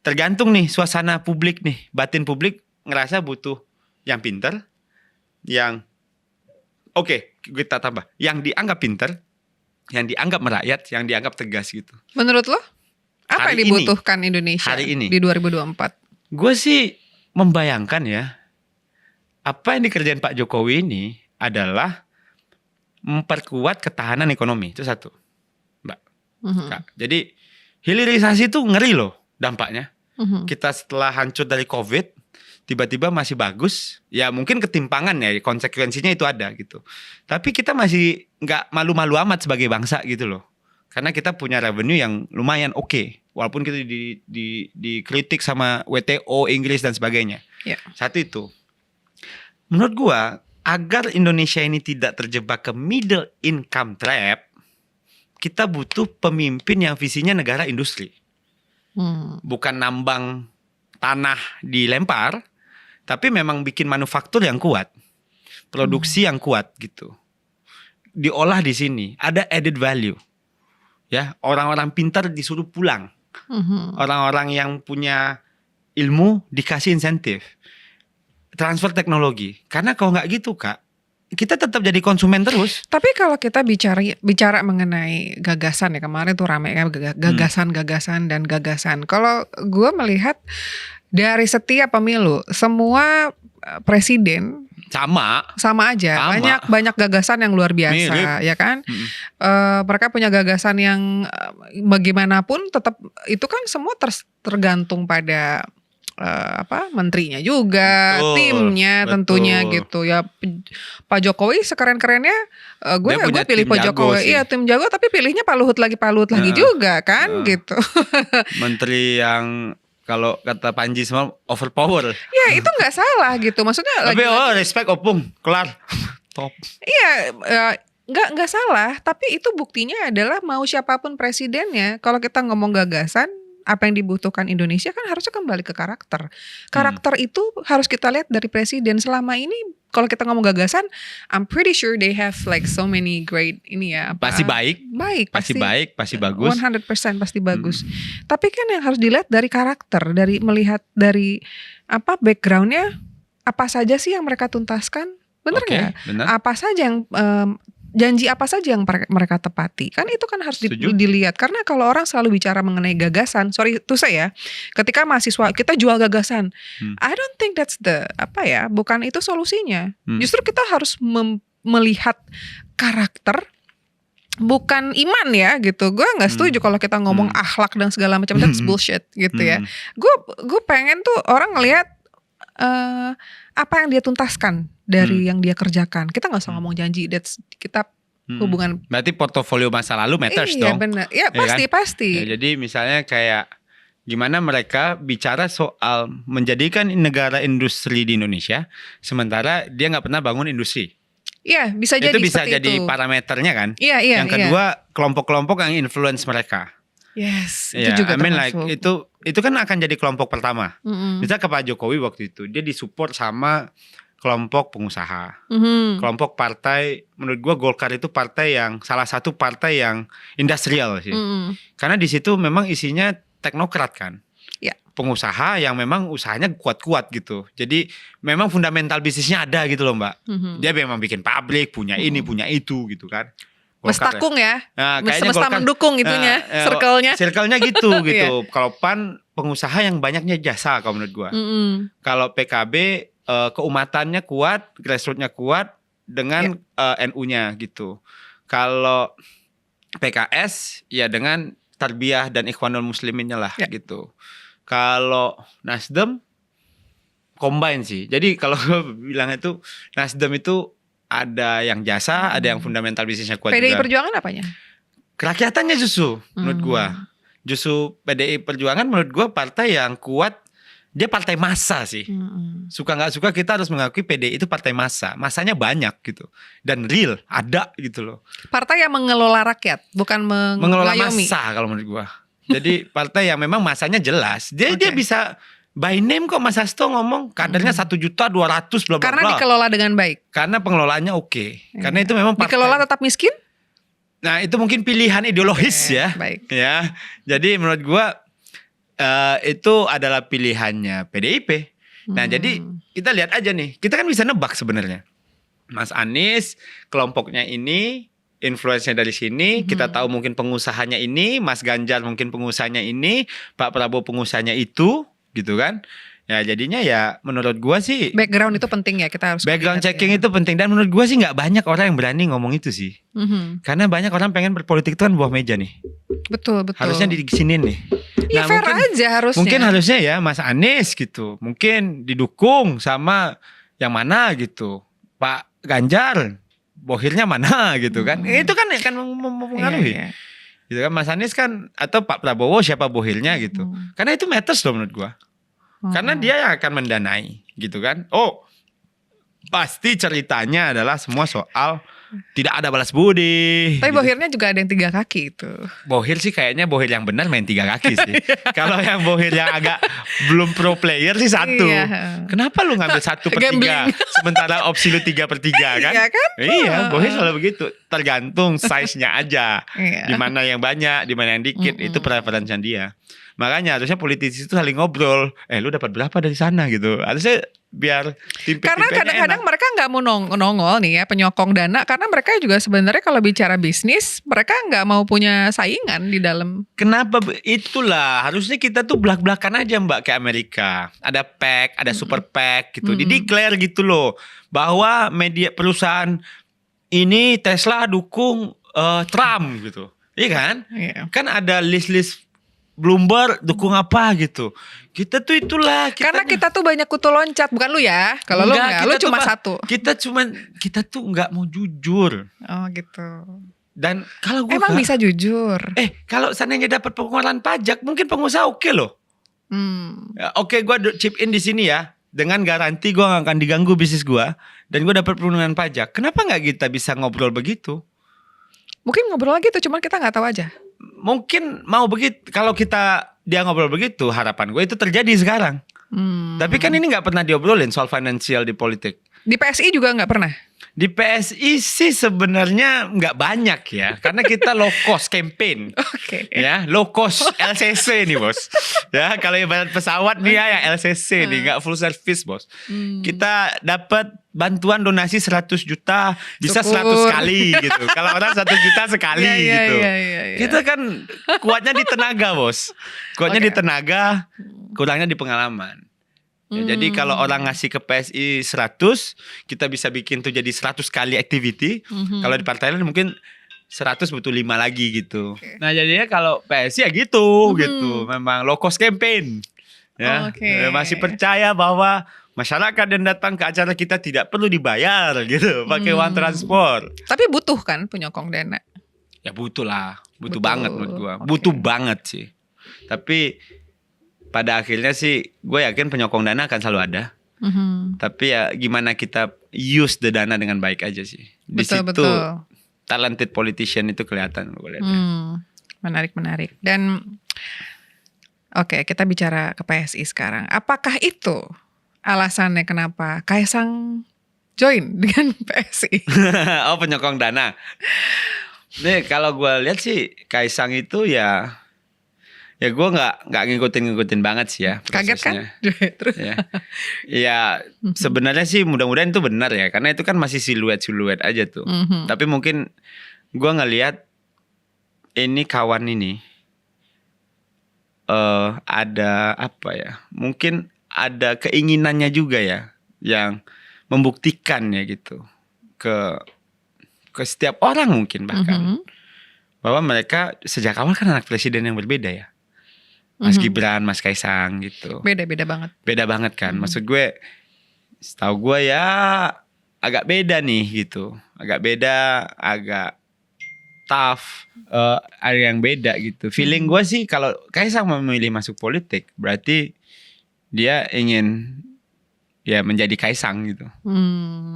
tergantung nih suasana publik nih. Batin publik ngerasa butuh yang pinter. Yang kita tambah. Yang dianggap pinter, yang dianggap merakyat, yang dianggap tegas gitu. Menurut lo? Apa Hari yang dibutuhkan Indonesia hari ini di 2024? Gue sih membayangkan ya, apa yang dikerjain Pak Jokowi ini adalah memperkuat ketahanan ekonomi. Itu satu, Mbak. Kak. Jadi hilirisasi itu ngeri loh dampaknya. Kita setelah hancur dari COVID, tiba-tiba masih bagus. Ya mungkin ketimpangan ya, konsekuensinya itu ada gitu. Tapi kita masih nggak malu-malu amat sebagai bangsa gitu loh. Karena kita punya revenue yang lumayan oke. Walaupun kita dikritik sama WTO, Inggris dan sebagainya. Satu itu. Menurut gua, agar Indonesia ini tidak terjebak ke middle income trap, kita butuh pemimpin yang visinya negara industri. Bukan nambang tanah dilempar, tapi memang bikin manufaktur yang kuat, produksi yang kuat gitu. Diolah di sini, ada added value. Ya, orang-orang pintar disuruh pulang. Orang-orang yang punya ilmu dikasih insentif. Transfer teknologi. Karena kalau nggak gitu Kak, kita tetap jadi konsumen terus. Tapi kalau kita bicara mengenai gagasan ya, kemarin tuh ramai kan gagasan dan gagasan. Kalau gue melihat dari setiap pemilu, semua presiden sama aja, banyak gagasan yang luar biasa. Mirip. Ya kan. Mereka punya gagasan yang bagaimanapun tetap itu kan semua tergantung pada menterinya juga, timnya tentunya gitu ya. Pak Jokowi sekeren-kerennya gue pilih Pak Jokowi. Iya, tim jago, tapi pilihnya Pak Luhut lagi juga kan gitu. Menteri yang kalau kata Panji semua overpower. Ya itu nggak salah gitu. Maksudnya tapi respect opung kelar top. Iya, nggak salah. Tapi itu buktinya adalah mau siapapun presidennya, kalau kita ngomong gagasan, apa yang dibutuhkan Indonesia kan harusnya kembali ke karakter. Karakter itu harus kita lihat dari presiden. Selama ini kalau kita ngomong gagasan, I'm pretty sure they have like so many great ini ya. Pasti baik, pasti bagus. 100% pasti bagus. Tapi kan yang harus dilihat dari karakter, dari melihat dari backgroundnya, apa saja sih yang mereka tuntaskan, bener nggak? Apa saja yang janji apa saja yang mereka tepati, kan itu kan harus dilihat. Karena kalau orang selalu bicara mengenai gagasan, sorry itu saya, ketika mahasiswa kita jual gagasan, I don't think that's bukan itu solusinya. Justru kita harus melihat karakter, bukan iman ya gitu. Gue nggak setuju kalau kita ngomong akhlak dan segala macam, that's bullshit gitu ya. Gue pengen tuh orang ngelihat apa yang dia tuntaskan dari yang dia kerjakan. Kita nggak usah ngomong janji, kita hubungan. Berarti portofolio masa lalu matters dong. Iya benar. Ya pasti. Ya, jadi misalnya kayak gimana mereka bicara soal menjadikan negara industri di Indonesia, sementara dia nggak pernah bangun industri. Iya, bisa jadi. Itu bisa jadi parameternya kan. Iya. Yang kedua, kelompok-kelompok yang influence mereka. Yes, itu juga termasuk. Itu kan akan jadi kelompok pertama. Misalnya ke Pak Jokowi waktu itu, dia disupport sama kelompok pengusaha, kelompok partai. Menurut gua Golkar itu salah satu partai yang industrial sih. Karena di situ memang isinya teknokrat kan. Ya. Pengusaha yang memang usahanya kuat-kuat gitu. Jadi memang fundamental bisnisnya ada gitu loh Mbak. Dia memang bikin pabrik, punya ini, punya itu gitu kan. Mestakung ya, nah, semesta mendukung itunya, circle-nya gitu. Kalau PAN pengusaha yang banyaknya jasa kalau menurut gua. Kalau PKB keumatannya kuat, grassroots-nya kuat dengan NU-nya gitu. Kalau PKS ya dengan tarbiyah dan ikhwanul musliminnya lah gitu. Kalau Nasdem combine sih. Jadi kalau gue bilang itu Nasdem itu ada yang jasa, ada yang fundamental bisnisnya kuat PDI juga. Perjuangan apanya? Kerakyatannya justru menurut gua. Justru PDI Perjuangan menurut gua partai yang kuat. Dia partai massa sih. Suka nggak suka kita harus mengakui PDI itu partai massa. Massanya banyak gitu. Dan real, ada gitu loh. Partai yang mengelola rakyat, bukan mengelola mengayomi. massa kalau menurut gua. Jadi partai yang memang massanya jelas. Dia bisa by name kok Mas Hasto ngomong kadernya 1.200.000 bla bla bla. Karena dikelola dengan baik. Karena pengelolaannya oke. Karena itu memang partai. Dikelola tetap miskin? Nah, itu mungkin pilihan ideologis ya. Baik. Ya. Jadi menurut gua itu adalah pilihannya PDIP. Nah, jadi kita lihat aja nih. Kita kan bisa nebak sebenarnya. Mas Anies kelompoknya ini, influence-nya dari sini, kita tahu mungkin pengusahanya ini, Mas Ganjar mungkin pengusahanya ini, Pak Prabowo pengusahanya itu, gitu kan? Ya jadinya ya menurut gua sih background itu penting ya, kita harus background checking itu penting, dan menurut gua sih nggak banyak orang yang berani ngomong itu sih. Karena banyak orang pengen berpolitik itu kan buah meja nih. Betul. Harusnya di sini nih. Ya fair aja harusnya. Mungkin harusnya ya Mas Anies gitu. Mungkin didukung sama yang mana gitu. Pak Ganjar bohirnya mana gitu kan. Itu kan akan mempengaruhi. Iya. Gitu kan Mas Anies kan, atau Pak Prabowo siapa bohirnya gitu. Karena itu matters loh menurut gua. Karena dia yang akan mendanai gitu kan. Oh, pasti ceritanya adalah semua soal tidak ada balas budi. Tapi gitu. bohirnya juga ada yang 3 kaki itu. Bohir sih kayaknya bohir yang benar main 3 kaki sih. Kalau yang bohir yang agak belum pro player sih 1. Iya. Kenapa lu ngambil 1/3 sementara opsi lu 3/3 kan? Iya kan? Iya, bohir selalu begitu. Tergantung size-nya aja. Iya. Di mana yang banyak, di mana yang dikit, itu preferensinya dia. Makanya harusnya politisi itu saling ngobrol. Lu dapat berapa dari sana gitu. Harusnya biar karena kadang-kadang mereka nggak mau nongol nih ya penyokong dana, karena mereka juga sebenarnya kalau bicara bisnis mereka nggak mau punya saingan di dalam. Kenapa? Itulah harusnya kita tuh belak-belakan aja Mbak kayak Amerika. Ada PAC, ada super PAC gitu. Dideclare gitu loh bahwa media perusahaan ini Tesla dukung Trump gitu. Iya kan? Iya. Kan ada list-list Bloomberg dukung apa gitu. Kita tuh itulah. Karena kita tuh banyak kutu loncat, bukan lu ya. Kalau lu enggak, lu cuma 1. Kita tuh nggak mau jujur. Oh gitu. Dan kalau gue emang bisa jujur. Kalau seandainya dapat pengeluaran pajak, mungkin pengusaha oke loh. Ya, oke, gue chip in di sini ya, dengan garansi gue nggak akan diganggu bisnis gue, dan gue dapat perlindungan pajak. Kenapa nggak kita bisa ngobrol begitu? Mungkin ngobrol lagi tuh, cuman kita nggak tahu aja. Mungkin mau begitu. Kalau dia ngobrol begitu, harapan gue itu terjadi sekarang. Tapi kan ini nggak pernah diobrolin soal financial di politik. Di PSI juga nggak pernah. Di PSI sih sebenarnya nggak banyak ya, karena kita low cost campaign. Oke. Ya, low cost LCC nih bos. Ya, kalau ibarat pesawat nih ya LCC nih, nggak full service bos. Kita dapat bantuan donasi 100 juta bisa Syukur. 100 kali gitu. Kalau orang 1 juta sekali gitu. Iya. Kita kan kuatnya di tenaga bos. Kuatnya di tenaga, kurangnya di pengalaman. Ya, jadi kalau orang ngasih ke PSI 100, kita bisa bikin tuh jadi 100 kali activity. Kalau di partai lain mungkin 100 butuh 5 lagi gitu. Nah jadinya kalau PSI ya gitu. Memang low cost campaign. Ya, masih percaya bahwa masyarakat yang datang ke acara kita tidak perlu dibayar gitu, pakai uang transport. Tapi butuh kan penyokong dana? Ya butuh lah, butuh banget menurut gua. Butuh banget sih. Tapi pada akhirnya sih gue yakin penyokong dana akan selalu ada. Tapi ya gimana kita use the dana dengan baik aja sih. Di situ talented politician itu kelihatan gue lihat. Menarik. Dan oke, kita bicara ke PSI sekarang. Apakah itu alasannya kenapa Kaisang join dengan PSI? Oh, penyokong dana. Nih kalau gue lihat sih Kaisang itu ya gue nggak ngikutin banget sih ya prosesnya. Kaget kan? Terus ya sebenarnya sih mudah-mudahan itu benar ya, karena itu kan masih siluet aja tuh. Tapi mungkin gue ngelihat ini kawan ini ada apa ya? Mungkin ada keinginannya juga ya yang membuktikan ya gitu ke setiap orang mungkin bahkan bahwa mereka sejak awal kan anak presiden yang berbeda ya. Mas Gibran, Mas Kaisang gitu. Beda banget. Beda banget kan. Maksud gue, setahu gue ya agak beda nih gitu. Agak beda, agak tough. Ada yang beda gitu. Feeling gue sih kalau Kaisang memilih masuk politik, berarti dia ingin ya menjadi Kaisang gitu.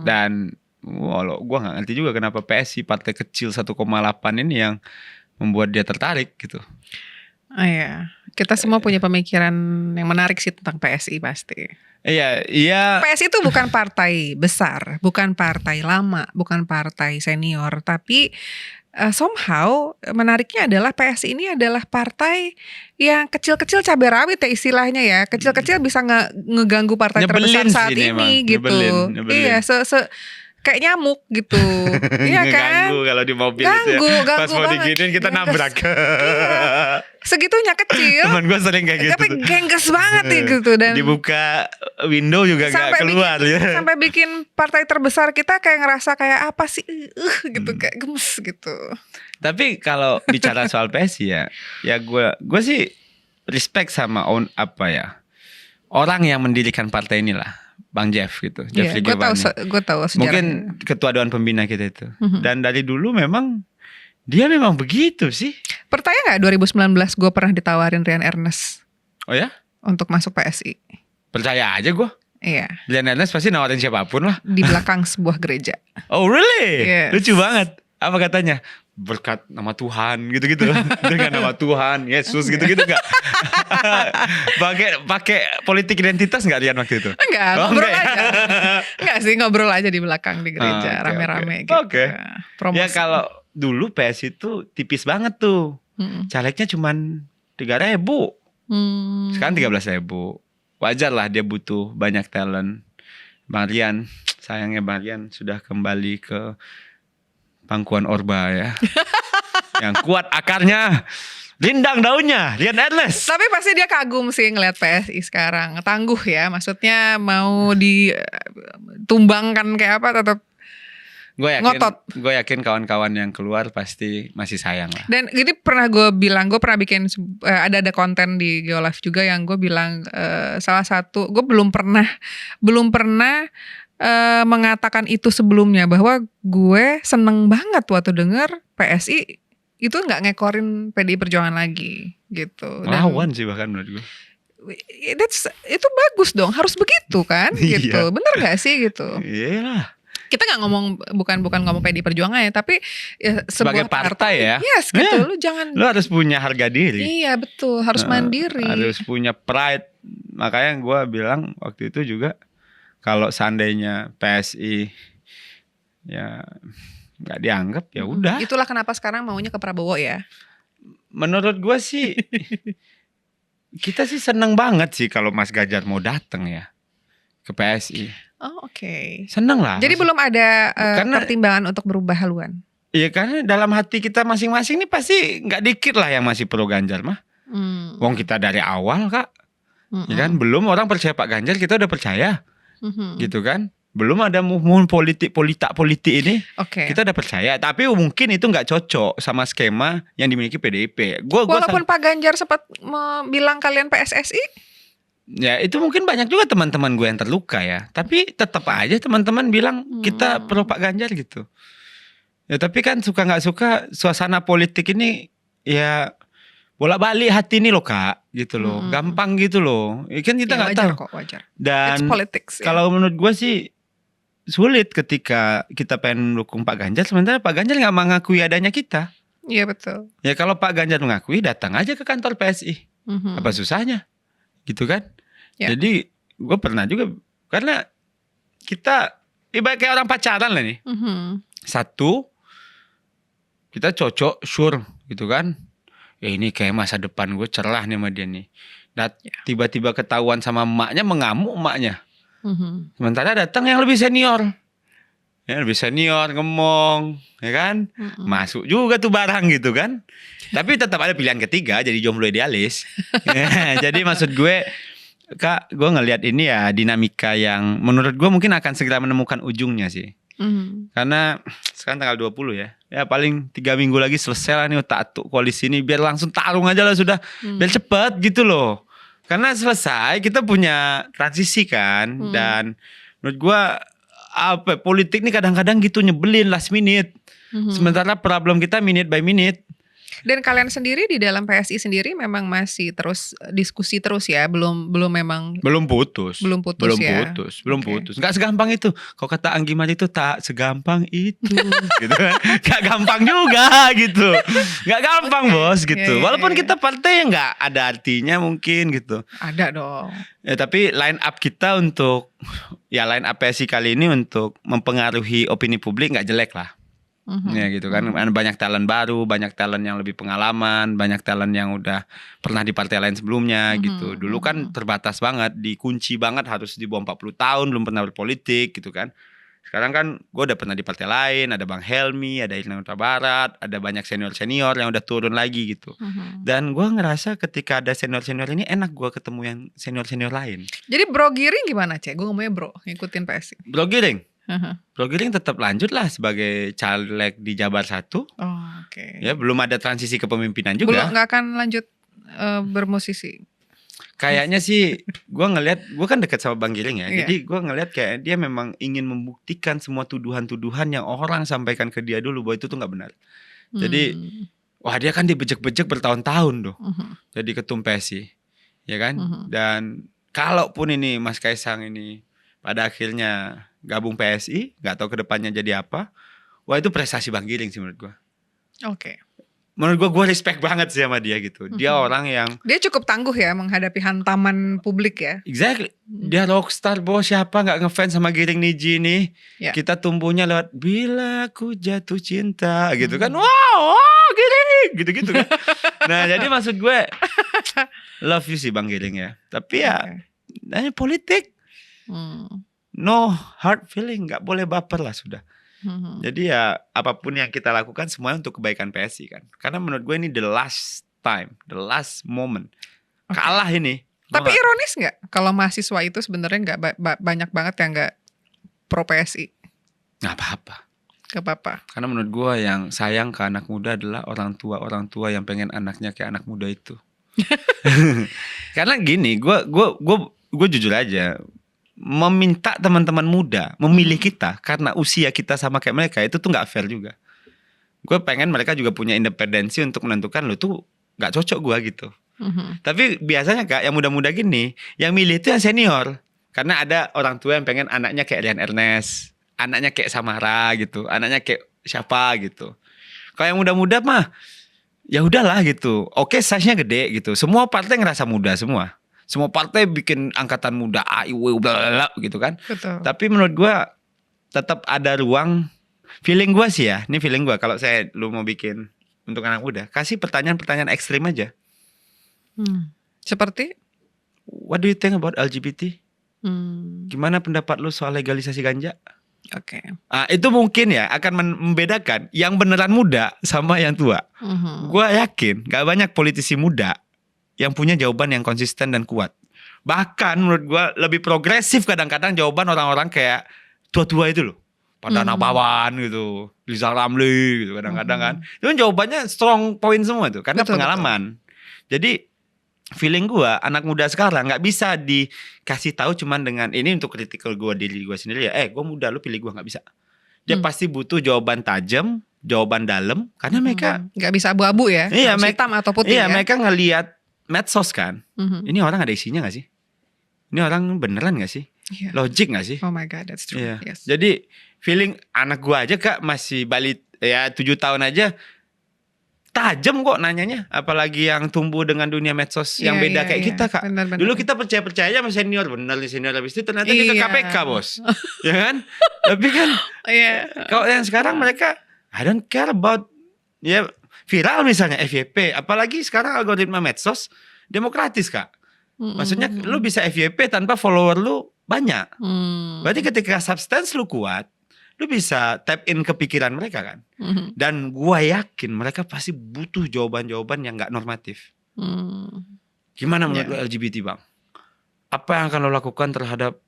Dan walau gue gak ngerti juga kenapa PSI partai kecil 1,8 ini yang membuat dia tertarik gitu. Oh iya, kita semua punya pemikiran yang menarik sih tentang PSI pasti. Iya. PSI itu bukan partai besar, bukan partai lama, bukan partai senior, tapi somehow menariknya adalah PSI ini adalah partai yang kecil-kecil cabai rawit ya istilahnya ya, kecil-kecil bisa ngeganggu partai terbesar saat ini gitu. Nyebelin. Iya, kayak nyamuk gitu. Iya kan? Ganggu kalau di mobil itu ya. Pas mau diginiin kita nabrak. Iya. Segitunya kecil. Temen gue sering kayak gitu. Tapi gengges banget nih gitu. Dan dibuka window juga gak keluar ya. Sampai bikin partai terbesar kita kayak ngerasa kayak apa sih gitu, kayak gemes gitu. Tapi kalau bicara soal PSI ya gue sih respect sama orang yang mendirikan partai inilah. Bang Jeff gitu, Jeff Giovanni. Gue tahu sejarahnya. Mungkin ketua dewan pembina kita itu. Dan dari dulu memang dia memang begitu sih. Percaya nggak 2019 gue pernah ditawarin Rian Ernest? Oh ya? Untuk masuk PSI. Percaya aja gue. Iya. Rian Ernest pasti nawarin siapapun lah. Di belakang sebuah gereja. Oh really? Yes. Lucu banget. Apa katanya? Berkat nama Tuhan gitu-gitu. Dengan nama Tuhan, Yesus gitu-gitu enggak? Pakai politik identitas enggak Rian waktu itu? Enggak, ngobrol aja. Enggak sih, ngobrol aja di belakang di gereja, rame-rame gitu. Oke. Ya kalau dulu PS itu tipis banget tuh. Calegnya cuman 3.000. Sekarang 13.000. Wajar lah dia butuh banyak talent. Bang Rian, sayangnya Bang Rian sudah kembali ke pangkuan Orba ya. Yang kuat akarnya, rindang daunnya, Rian Ernest. Tapi pasti dia kagum sih ngeliat PSI sekarang. Tangguh ya, maksudnya mau ditumbangkan kayak apa tetap ngotot. Gue yakin kawan-kawan yang keluar pasti masih sayang lah. Dan ini pernah gue bilang, gue pernah bikin ada konten di Geolive juga yang gue bilang salah satu, gue belum pernah mengatakan itu sebelumnya, bahwa gue seneng banget waktu denger PSI itu nggak ngekorin PDI Perjuangan lagi gitu. Lawan sih bahkan menurut gue. Itu bagus dong, harus begitu kan gitu. Bener nggak sih gitu? Iyalah. Kita nggak ngomong bukan ngomong PDI Perjuangan ya, tapi ya, sebuah sebagai partai ya. Yes gitu. Lu harus punya harga diri. Iya betul, harus mandiri. Harus punya pride. Makanya gue bilang waktu itu juga, kalau seandainya PSI ya nggak dianggap ya udah. Itulah kenapa sekarang maunya ke Prabowo ya. Menurut gue sih kita sih seneng banget sih kalau Mas Ganjar mau datang ya ke PSI. Oh oke. Seneng lah. Jadi belum ada pertimbangan untuk berubah haluan. Iya karena dalam hati kita masing-masing nih pasti nggak dikit lah yang masih pro Ganjar mah. Wong kita dari awal Kak. Ya kan belum orang percaya Pak Ganjar kita udah percaya. Gitu kan, belum ada movement politik ini, kita udah percaya. Tapi mungkin itu nggak cocok sama skema yang dimiliki PDIP. Walaupun Pak Ganjar sempat bilang kalian PSSI, ya itu mungkin banyak juga teman-teman gue yang terluka ya. Tapi tetap aja teman-teman bilang kita pro Pak Ganjar gitu. Ya tapi kan suka nggak suka suasana politik ini ya bolak-balik hati nih loh Kak, gitu loh, gampang gitu loh. Kan kita nggak tahu. Kok, wajar. Dan politics, kalau menurut gue sih sulit ketika kita pengen mendukung Pak Ganjar, sementara Pak Ganjar nggak mengakui adanya kita. Iya betul. Ya kalau Pak Ganjar mengakui, datang aja ke kantor PSI. Apa susahnya, gitu kan? Ya. Jadi gue pernah juga, karena kita ibarat kayak orang pacaran lah nih. Satu, kita cocok, sure, gitu kan? Ya ini kayak masa depan gue cerah nih sama dia nih. Dan tiba-tiba ketahuan sama emaknya, mengamuk emaknya. Sementara datang yang lebih senior. Ya lebih senior, ngomong, ya kan? Masuk juga tuh barang gitu kan. Tapi tetap ada pilihan ketiga, jadi jomblo idealis. Ya, jadi maksud gue Kak, gue ngelihat ini ya dinamika yang menurut gue mungkin akan segera menemukan ujungnya sih. Karena sekarang tanggal 20 ya. Ya paling 3 minggu lagi selesai lah nih otak-atuk koalisi ini. Biar langsung tarung aja lah sudah. Biar cepet gitu loh. Karena selesai kita punya transisi kan. Dan menurut gue politik nih kadang-kadang gitu nyebelin last minute. Sementara problem kita minute by minute. Dan kalian sendiri di dalam PSI sendiri memang masih terus diskusi terus ya, belum putus ya. Belum putus. Nggak segampang itu. Kalau kata Anggi Mari itu tak segampang itu, gitu kan? Nggak gampang juga gitu. Nggak gampang bos gitu. Walaupun kita partai nggak ada artinya mungkin gitu. Ada dong. Ya tapi line up kita untuk line up PSI kali ini untuk mempengaruhi opini publik nggak jelek lah. Ya gitu kan, banyak talent baru, banyak talent yang lebih pengalaman, banyak talent yang udah pernah di partai lain sebelumnya gitu. Dulu kan terbatas banget, dikunci banget harus di bawah 40 tahun, belum pernah berpolitik gitu kan. Sekarang kan gue udah pernah di partai lain, ada Bang Helmi, ada Irna Huta Barat, ada banyak senior-senior yang udah turun lagi gitu. Dan gue ngerasa ketika ada senior-senior ini enak gue ketemu yang senior-senior lain. Jadi Bro Giring gimana Cek? Gue ngomongnya Bro, ngikutin PSI. Bro Giring? Bro Giring tetap lanjut lah sebagai caleg di Jabar 1. Ya belum ada transisi kepemimpinan juga. Belum, nggak akan lanjut bermusisi. Kayaknya sih gue kan dekat sama Bang Giring ya. Jadi gue ngelihat kayak dia memang ingin membuktikan semua tuduhan-tuduhan yang orang sampaikan ke dia dulu bahwa itu tuh nggak benar. Jadi wah dia kan dibejek-bejek bertahun-tahun tuh. Jadi ketum PSI, ya kan? Dan kalaupun ini Mas Kaisang ini pada akhirnya gabung PSI, nggak tahu kedepannya jadi apa. Wah itu prestasi Bang Giring sih menurut gue. Menurut gue respect banget sih sama dia gitu. Dia orang yang dia cukup tangguh ya menghadapi hantaman publik ya. Exactly. Dia rockstar bos, siapa nggak ngefans sama Giring Niji nih? Kita tumbuhnya lewat Bila Ku Jatuh Cinta gitu kan. Wow, Giring gitu-gitu kan. Nah jadi maksud gue love you sih Bang Giring ya. Tapi ya politik. No hard feeling, nggak boleh baper lah sudah. Jadi ya apapun yang kita lakukan semuanya untuk kebaikan PSI kan. Karena menurut gue ini the last time, the last moment. Kalah ini. Tapi ironis nggak kalau mahasiswa itu sebenarnya nggak banyak banget yang nggak pro PSI? Nggak apa-apa. Gak apa-apa. Karena menurut gue yang sayang ke anak muda adalah orang tua yang pengen anaknya kayak anak muda itu. Karena gini, gue jujur aja. Meminta teman-teman muda memilih kita karena usia kita sama kayak mereka itu tuh nggak fair juga. Gue pengen mereka juga punya independensi untuk menentukan lo tuh nggak cocok gue gitu. Tapi biasanya Kak yang muda-muda gini yang milih itu yang senior karena ada orang tua yang pengen anaknya kayak Rian Ernest, anaknya kayak Samara gitu, anaknya kayak siapa gitu. Kalau yang muda-muda mah ya udahlah gitu. Oke, size-nya gede gitu. Semua partai ngerasa muda semua. Semua partai bikin angkatan muda AIW blablabla gitu kan. Betul. Tapi menurut gue tetap ada ruang. Feeling gue sih ya, ini feeling gue kalau lu mau bikin untuk anak muda, kasih pertanyaan-pertanyaan ekstrim aja. Seperti? What do you think about LGBT? Gimana pendapat lu soal legalisasi ganja? Itu mungkin ya akan membedakan yang beneran muda sama yang tua. Gue yakin gak banyak politisi muda yang punya jawaban yang konsisten dan kuat. Bahkan menurut gue lebih progresif kadang-kadang jawaban orang-orang kayak tua-tua itu loh. Pada Nabawan gitu, Liza Ramli gitu kadang-kadang kan. Itu kan jawabannya strong point semua tuh karena pengalaman. Jadi feeling gue anak muda sekarang gak bisa dikasih tahu cuman dengan ini untuk critical diri gue sendiri ya. Gue muda lu pilih gue, gak bisa. Dia pasti butuh jawaban tajam, jawaban dalam karena mereka gak bisa abu-abu ya. Iya, hitam atau putih ya. Mereka ngelihat medsos kan. Ini orang ada isinya gak sih? Ini orang beneran gak sih? Logik gak sih? Oh my god, that's true. Yes. Jadi feeling anak gua aja Kak masih balik ya 7 tahun aja tajam kok nanyanya. Apalagi yang tumbuh dengan dunia medsos yang beda kayak kita Kak. Bener. Dulu kita percaya sama senior. Bener nih senior, habis itu ternyata dia ke KPK bos. Ya kan? Tapi kan kalau yang sekarang mereka I don't care about viral misalnya FYP, apalagi sekarang algoritma medsos demokratis Kak. Maksudnya lu bisa FYP tanpa follower lu banyak. Berarti ketika substance lu kuat, lu bisa tap in ke pikiran mereka kan. Dan gua yakin mereka pasti butuh jawaban-jawaban yang gak normatif. Gimana menurut lu LGBT Bang? apa yang akan lo lakukan terhadap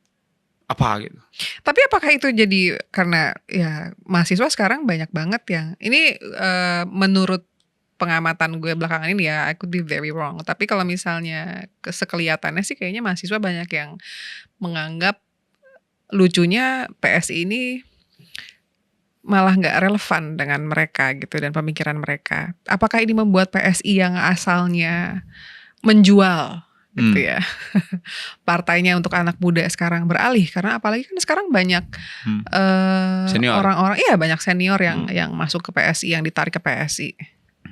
apa gitu. Tapi apakah itu jadi karena ya mahasiswa sekarang banyak banget yang ini menurut pengamatan gue belakangan ini ya, I could be very wrong. Tapi kalau misalnya sekelihatannya sih kayaknya mahasiswa banyak yang menganggap lucunya PSI ini malah nggak relevan dengan mereka gitu dan pemikiran mereka. Apakah ini membuat PSI yang asalnya menjual gitu ya partainya untuk anak muda sekarang beralih, karena apalagi kan sekarang banyak orang-orang banyak senior yang masuk ke PSI, yang ditarik ke PSI.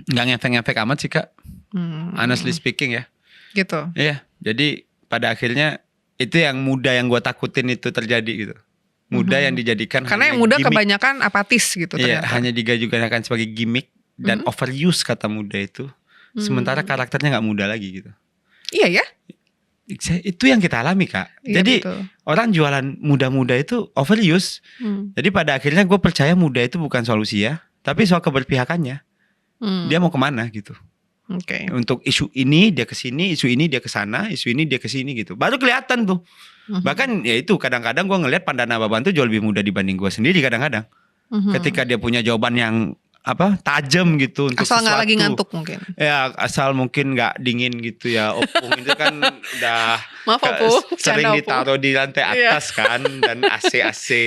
Nggak ngefek-ngefek amat sih Kak, honestly speaking ya gitu. Iya, jadi pada akhirnya itu yang muda yang gue takutin itu terjadi gitu. Muda yang dijadikan karena yang muda gimmick. Kebanyakan apatis gitu ternyata. Iya, hanya digajukan sebagai gimmick dan overuse kata muda itu. Sementara karakternya nggak muda lagi gitu. Iya ya. Itu yang kita alami Kak. Iya, jadi betul. Orang jualan muda-muda itu overuse. Jadi pada akhirnya gue percaya muda itu bukan solusi ya, tapi soal keberpihakannya. Dia mau kemana gitu. Okay. Untuk isu ini dia kesini, isu ini dia kesana, isu ini dia kesini gitu. Baru kelihatan tuh. Bahkan ya itu kadang-kadang gue ngelihat Pandana Baban tuh jauh lebih muda dibanding gue sendiri kadang-kadang. Ketika dia punya jawaban yang tajam gitu untuk asal sesuatu. Asal gak lagi ngantuk mungkin. Ya asal mungkin gak dingin gitu ya. Opung itu kan udah maaf, sering ditaruh di lantai atas kan. Dan AC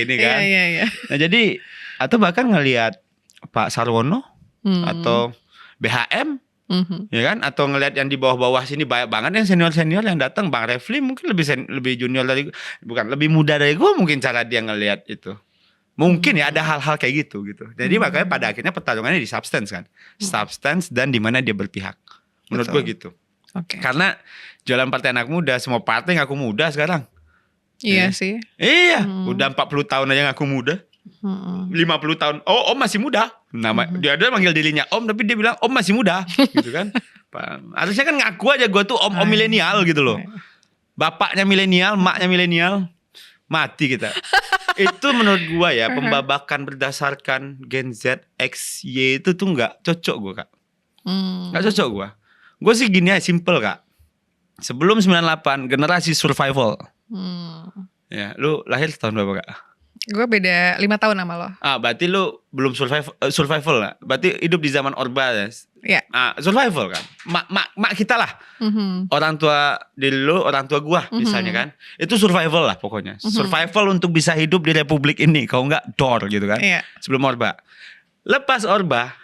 ini kan. Iya. Nah jadi atau bahkan ngelihat Pak Sarwono atau BHM ya kan, atau ngelihat yang di bawah-bawah sini banyak banget yang senior-senior yang datang. Bang Refli mungkin lebih junior dari lebih muda dari gue mungkin cara dia ngelihat itu. Mungkin ya ada hal-hal kayak gitu. Jadi makanya pada akhirnya pertarungannya di substance kan. Substance dan di mana dia berpihak. Menurut gue gitu. Okay. Karena jualan partai anak muda, semua partai ngaku muda sekarang. Iya sih. Iya, udah 40 tahun aja ngaku muda. 50 tahun. Oh, Om masih muda. Dia ada manggil dirinya Om, tapi dia bilang Om masih muda gitu kan. Harusnya kan ngaku aja gue tuh Om milenial gitu loh. Bapaknya milenial, maknya milenial. Mati kita. Itu menurut gua ya, pembabakan berdasarkan Gen Z, X, Y itu tuh gak cocok gua Kak. Gak cocok gua. Gua sih gini aja, simple Kak. Sebelum 98 generasi survival. Ya, lu lahir tahun berapa Kak? Gue beda 5 tahun sama lo. Berarti lu belum survival lah. Berarti hidup di zaman Orba ya. Iya. Survival kan. Mak kita lah. Orang tua diri lu, orang tua gua misalnya kan. Itu survival lah pokoknya. Survival untuk bisa hidup di republik ini. Kalau enggak door gitu kan. Iya. Sebelum Orba. Lepas Orba,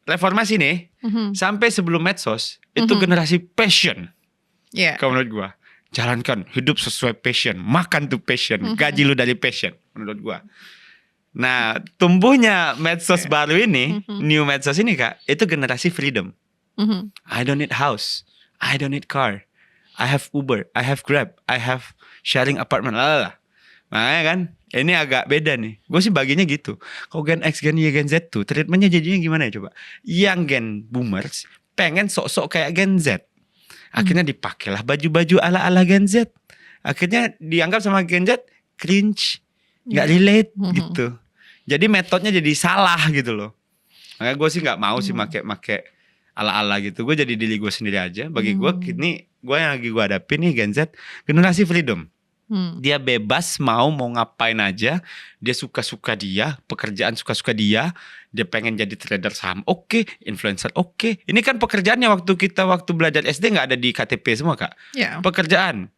reformasi nih, sampai sebelum medsos, itu generasi passion. Iya. Kalau menurut gua. Jalankan hidup sesuai passion, makan tuh passion, gaji lu dari passion menurut gua. Nah, tumbuhnya medsos baru ini, new medsos ini Kak, itu generasi freedom. I don't need house, I don't need car, I have Uber, I have Grab, I have sharing apartment, lah. Makanya kan, ini agak beda nih. Gue sih baginya gitu. Kalau Gen X, Gen Y, Gen Z tuh treatmentnya jadinya gimana ya coba? Yang Gen Boomers pengen sok-sok kayak Gen Z. Akhirnya dipakailah baju-baju ala-ala Gen Z. Akhirnya dianggap sama Gen Z cringe, gak relate gitu. Jadi metodenya jadi salah gitu loh. Makanya gue sih gak mau sih make ala-ala gitu. Gue jadi diri gue sendiri aja. Bagi gue ini, gue yang lagi gue hadapin nih Gen Z, generasi freedom. Dia bebas mau ngapain aja. Dia suka-suka dia, pekerjaan suka-suka dia. Dia pengen jadi trader saham, oke. Influencer, oke. Ini kan pekerjaannya waktu belajar SD gak ada di KTP semua Kak. Yeah. Pekerjaan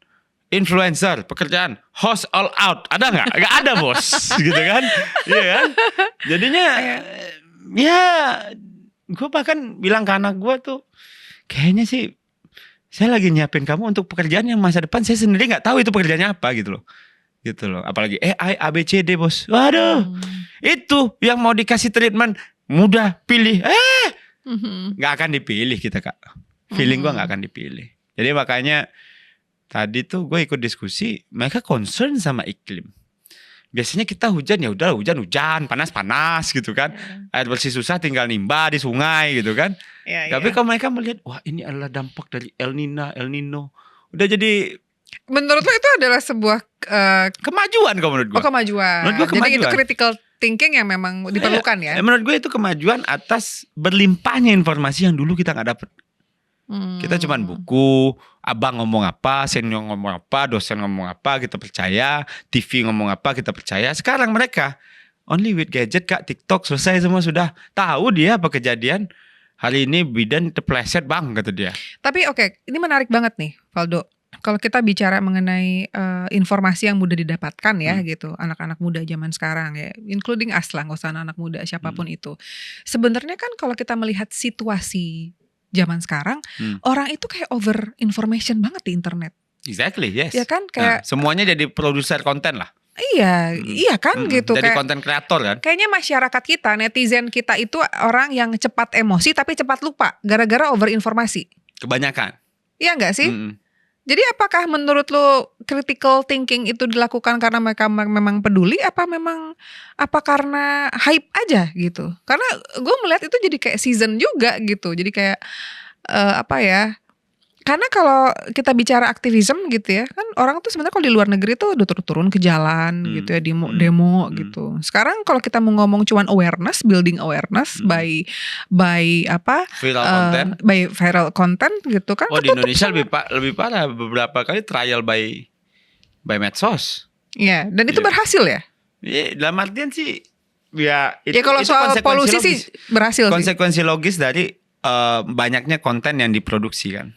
influencer, pekerjaan host all out, ada gak? Gak ada bos. Gitu kan. Iya kan. Jadinya ya gue bahkan bilang ke anak gue tuh, kayaknya sih saya lagi nyiapin kamu untuk pekerjaan yang masa depan saya sendiri gak tahu itu pekerjaannya apa gitu loh. Apalagi AI, ABCD bos. Waduh. Itu yang mau dikasih treatment mudah pilih. Gak akan dipilih kita Kak. Feeling gue gak akan dipilih. Jadi makanya tadi tuh gue ikut diskusi, mereka concern sama iklim. Biasanya kita hujan ya udah hujan, panas gitu kan. Air bersih susah tinggal nimba di sungai gitu kan. Tapi kalau mereka melihat, wah ini adalah dampak dari El Nino. Udah jadi, menurut lo itu adalah sebuah kemajuan kalau menurut gue. Kemajuan. Menurut gue kemajuan. Jadi itu critical thinking yang memang diperlukan ya. Menurut gue itu kemajuan atas berlimpahnya informasi yang dulu kita gak dapet. Kita cuman buku, abang ngomong apa, senior ngomong apa, dosen ngomong apa, kita percaya, TV ngomong apa, kita percaya. Sekarang mereka only with gadget, Kak, TikTok selesai semua sudah. Tahu dia apa kejadian. Hari ini bidan terpleset bang, kata dia. Tapi oke, ini menarik banget nih, Valdo. Kalau kita bicara mengenai informasi yang mudah didapatkan ya gitu, anak-anak muda zaman sekarang ya, including us lah, nggak usah anak muda siapapun itu. Sebenarnya kan kalau kita melihat situasi zaman sekarang, orang itu kayak over information banget di internet. Exactly, yes. Ya kan kayak semuanya jadi produser konten lah. Iya kan gitu. Jadi kayak konten kreator kan. Kayaknya masyarakat kita, netizen kita itu orang yang cepat emosi tapi cepat lupa gara-gara over informasi. Kebanyakan. Iya nggak sih? Jadi apakah menurut lo critical thinking itu dilakukan karena mereka memang peduli, apa karena hype aja gitu? Karena gue melihat itu jadi kayak season juga gitu. Jadi kayak apa ya? Karena kalau kita bicara aktivisme gitu ya, kan orang tuh sebenarnya kalau di luar negeri tuh udah turun ke jalan gitu ya, demo gitu. Sekarang kalau kita mau ngomong cuman awareness, building awareness by viral content gitu kan. Oh, di Indonesia lebih parah, beberapa kali trial by medsos. Iya, dan itu berhasil ya? Iya, dalam artian sih ya kalau itu soal polusi sih berhasil. Konsekuensi logis dari banyaknya konten yang diproduksi kan.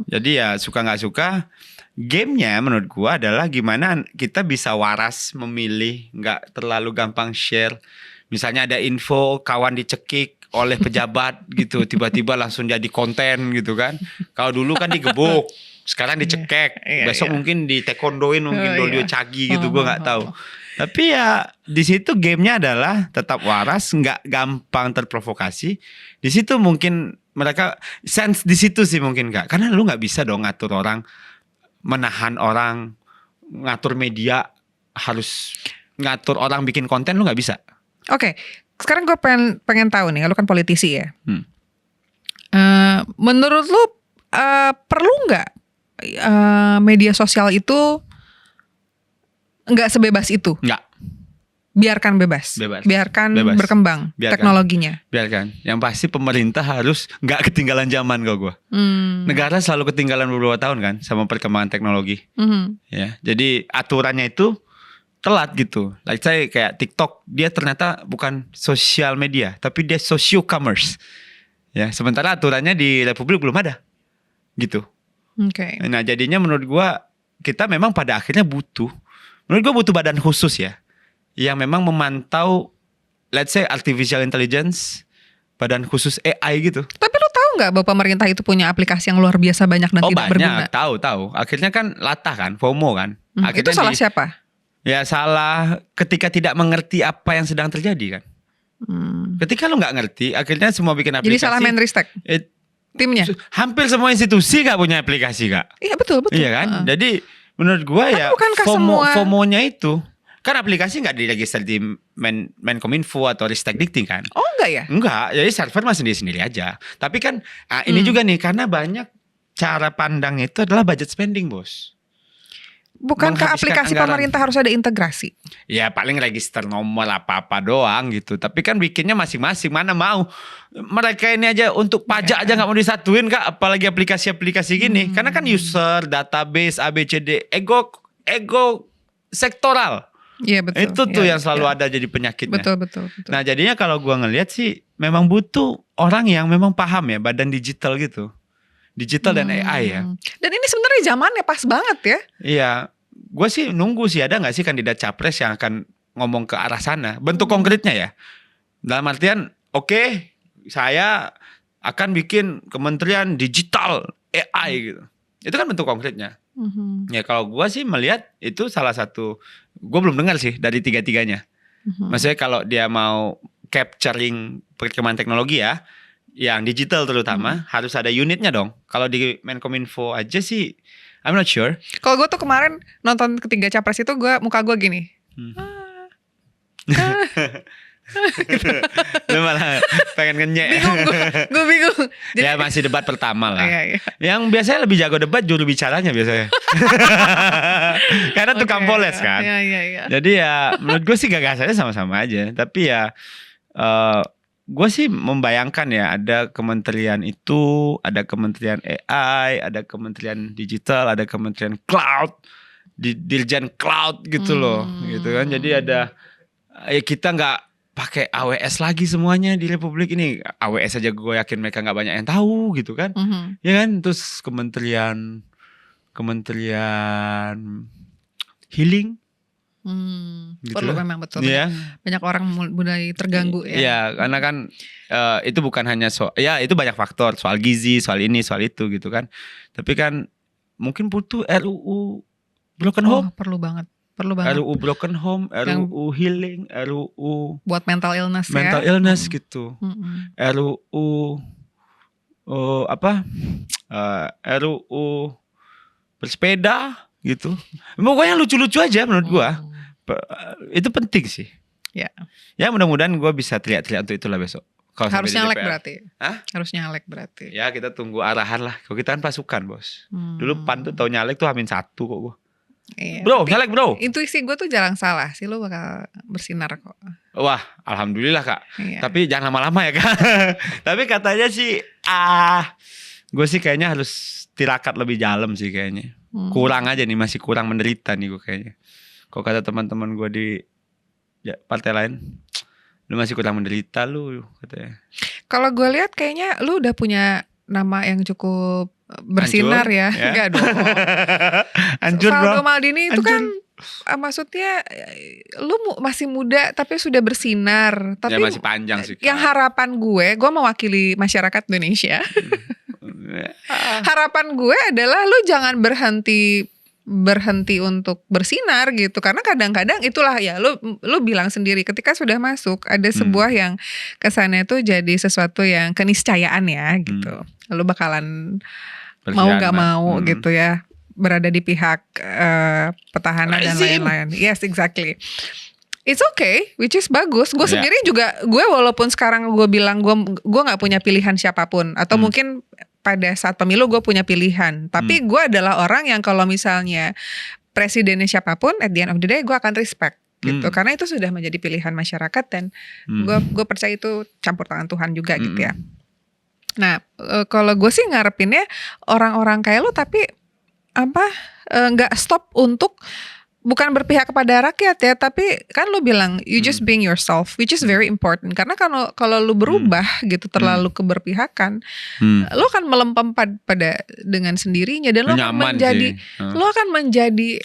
Jadi ya suka nggak suka, gamenya menurut gua adalah gimana kita bisa waras memilih, nggak terlalu gampang share. Misalnya ada info kawan dicekik oleh pejabat gitu, tiba-tiba langsung jadi konten gitu kan. Kalau dulu kan digebuk, sekarang dicekek, besok mungkin di taekwondoin, mungkin dolio cagi gitu, gua nggak tahu. Tapi ya di situ gamenya adalah tetap waras, nggak gampang terprovokasi. Di situ mungkin mereka sense di situ sih mungkin Kak. Karena lu nggak bisa dong ngatur orang, menahan orang, ngatur media, harus ngatur orang bikin konten, lu nggak bisa. Oke, sekarang gue pengen tahu nih, lu kan politisi ya. Menurut lu perlu nggak media sosial itu nggak sebebas itu? Nggak. Biarkan bebas. Biarkan berkembang teknologinya. Biarkan. Yang pasti pemerintah harus nggak ketinggalan zaman kalau gue. Negara selalu ketinggalan beberapa tahun kan sama perkembangan teknologi. Ya, jadi aturannya itu telat gitu. Like saya kayak TikTok, dia ternyata bukan sosial media, tapi dia socio-commerce. Ya, sementara aturannya di Republik belum ada. Gitu. Oke. Nah, jadinya menurut gue kita memang pada akhirnya butuh. Menurut gue butuh badan khusus ya, yang memang memantau, let's say artificial intelligence, badan khusus AI gitu. Tapi lo tahu nggak bahwa pemerintah itu punya aplikasi yang luar biasa banyak dan tidak berguna? Tahu. Akhirnya kan latah kan, FOMO kan. Itu salah siapa? Ya salah ketika tidak mengerti apa yang sedang terjadi kan. Ketika lo nggak ngerti, akhirnya semua bikin aplikasi. Jadi salah Menristek? Timnya? Hampir semua institusi nggak punya aplikasi Kak. Iya betul. Iya kan. Jadi menurut gua ya FOMO-nya itu. Kan aplikasi nggak diregister di Menkominfo atau Ristekdikti kan? Oh enggak ya? Enggak, jadi server mah sendiri-sendiri aja. Tapi kan ini juga nih, karena banyak cara pandang itu adalah budget spending bos. Bukankah aplikasi pemerintah harus ada integrasi? Ya paling register nomor apa-apa doang gitu. Tapi kan bikinnya masing-masing, mana mau. Mereka ini aja untuk pajak aja nggak mau disatuin Kak, apalagi aplikasi-aplikasi gini. Karena kan user, database, ABCD, ego sektoral. Iya betul. Itu tuh yang selalu ada jadi penyakitnya. Betul. Nah jadinya kalau gua ngelihat sih memang butuh orang yang memang paham ya badan digital gitu. Digital dan AI ya. Dan ini sebenarnya zamannya pas banget ya. Iya. Gua sih nunggu sih ada gak sih kandidat capres yang akan ngomong ke arah sana. Bentuk konkretnya ya. Dalam artian oke, saya akan bikin kementerian digital AI gitu. Itu kan bentuk konkretnya. Ya kalau gue sih melihat itu salah satu, gue belum dengar sih dari tiga-tiganya. Maksudnya kalau dia mau capturing perkembangan teknologi ya, yang digital terutama harus ada unitnya dong. Kalau di Menkominfo aja sih, I'm not sure. Kalau gue tuh kemarin nonton ketiga capres itu muka gue gini. Lu malah pengen ngenyek. Gue bingung. Jadi, ya masih debat pertama lah. Iya. Yang biasanya lebih jago debat juru bicaranya biasanya. Karena tukang poles kan. Iya. Jadi ya menurut gue sih gagasannya sama-sama aja. Tapi ya gue sih membayangkan ya ada kementerian itu, ada kementerian AI, ada kementerian digital, ada kementerian cloud, dirjen cloud gitu loh, gitu kan. Jadi ada ya kita nggak pakai AWS lagi semuanya di Republik ini. AWS aja gue yakin mereka nggak banyak yang tahu gitu kan, ya kan. Terus kementerian healing. Gitu. Perlu memang betul. Yeah. Banyak orang mulai terganggu ya. Iya, karena kan itu bukan hanya ya itu banyak faktor, soal gizi, soal ini, soal itu gitu kan. Tapi kan mungkin butuh RUU broken home. Perlu banget. RUU broken home, RUU healing, RUU buat mental illness gitu. RUU RUU bersepeda gitu. Pokoknya lucu-lucu aja menurut gua. Itu penting sih. Ya. Ya mudah-mudahan gue bisa teriak-teriak untuk itulah besok. Harus nyalek berarti. Hah? Harus nyalek berarti. Ya kita tunggu arahan lah. Kalau kita kan pasukan bos. Dulu PAN tuh tau nyalek tuh H-1 kok gue. Iya, bro, nyalek bro. Intuisi gue tuh jarang salah sih, lo bakal bersinar kok. Wah, alhamdulillah kak. Iya. Tapi jangan lama-lama ya kak. Tapi katanya sih, gue sih kayaknya harus tirakat lebih dalam sih kayaknya. Kurang aja nih, masih kurang menderita nih gue kayaknya. Kalau kata teman-teman gue di partai lain, lu masih kurang menderita lu katanya. Kalau gue lihat kayaknya lu udah punya nama yang cukup bersinar ya. Enggak dong. Hancur bro. Faldo Maldini itu kan maksudnya lu masih muda tapi sudah bersinar. Tapi ya masih panjang sih. Yang harapan gue mewakili masyarakat Indonesia. Harapan gue adalah lu jangan berhenti untuk bersinar gitu, karena kadang-kadang itulah ya lu bilang sendiri ketika sudah masuk ada sebuah yang kesannya tuh jadi sesuatu yang keniscayaan ya gitu. Lu bakalan mau nggak mau gitu ya berada di pihak petahana dan lain-lain. Yes, exactly. It's okay, which is bagus. Gue sendiri juga, gue walaupun sekarang gue bilang gue nggak punya pilihan siapapun atau mungkin pada saat pemilu gue punya pilihan, tapi gue adalah orang yang kalau misalnya presidennya siapapun, at the end of the day gue akan respect gitu, karena itu sudah menjadi pilihan masyarakat dan gue percaya itu campur tangan Tuhan juga gitu ya. Nah kalau gue sih ngarepinnya orang-orang kayak lo tapi nggak stop untuk bukan berpihak kepada rakyat ya, tapi kan lu bilang you just being yourself, which is very important. Karena kalau lu berubah gitu terlalu keberpihakan, lu akan melempem pada dengan sendirinya dan lu akan menjadi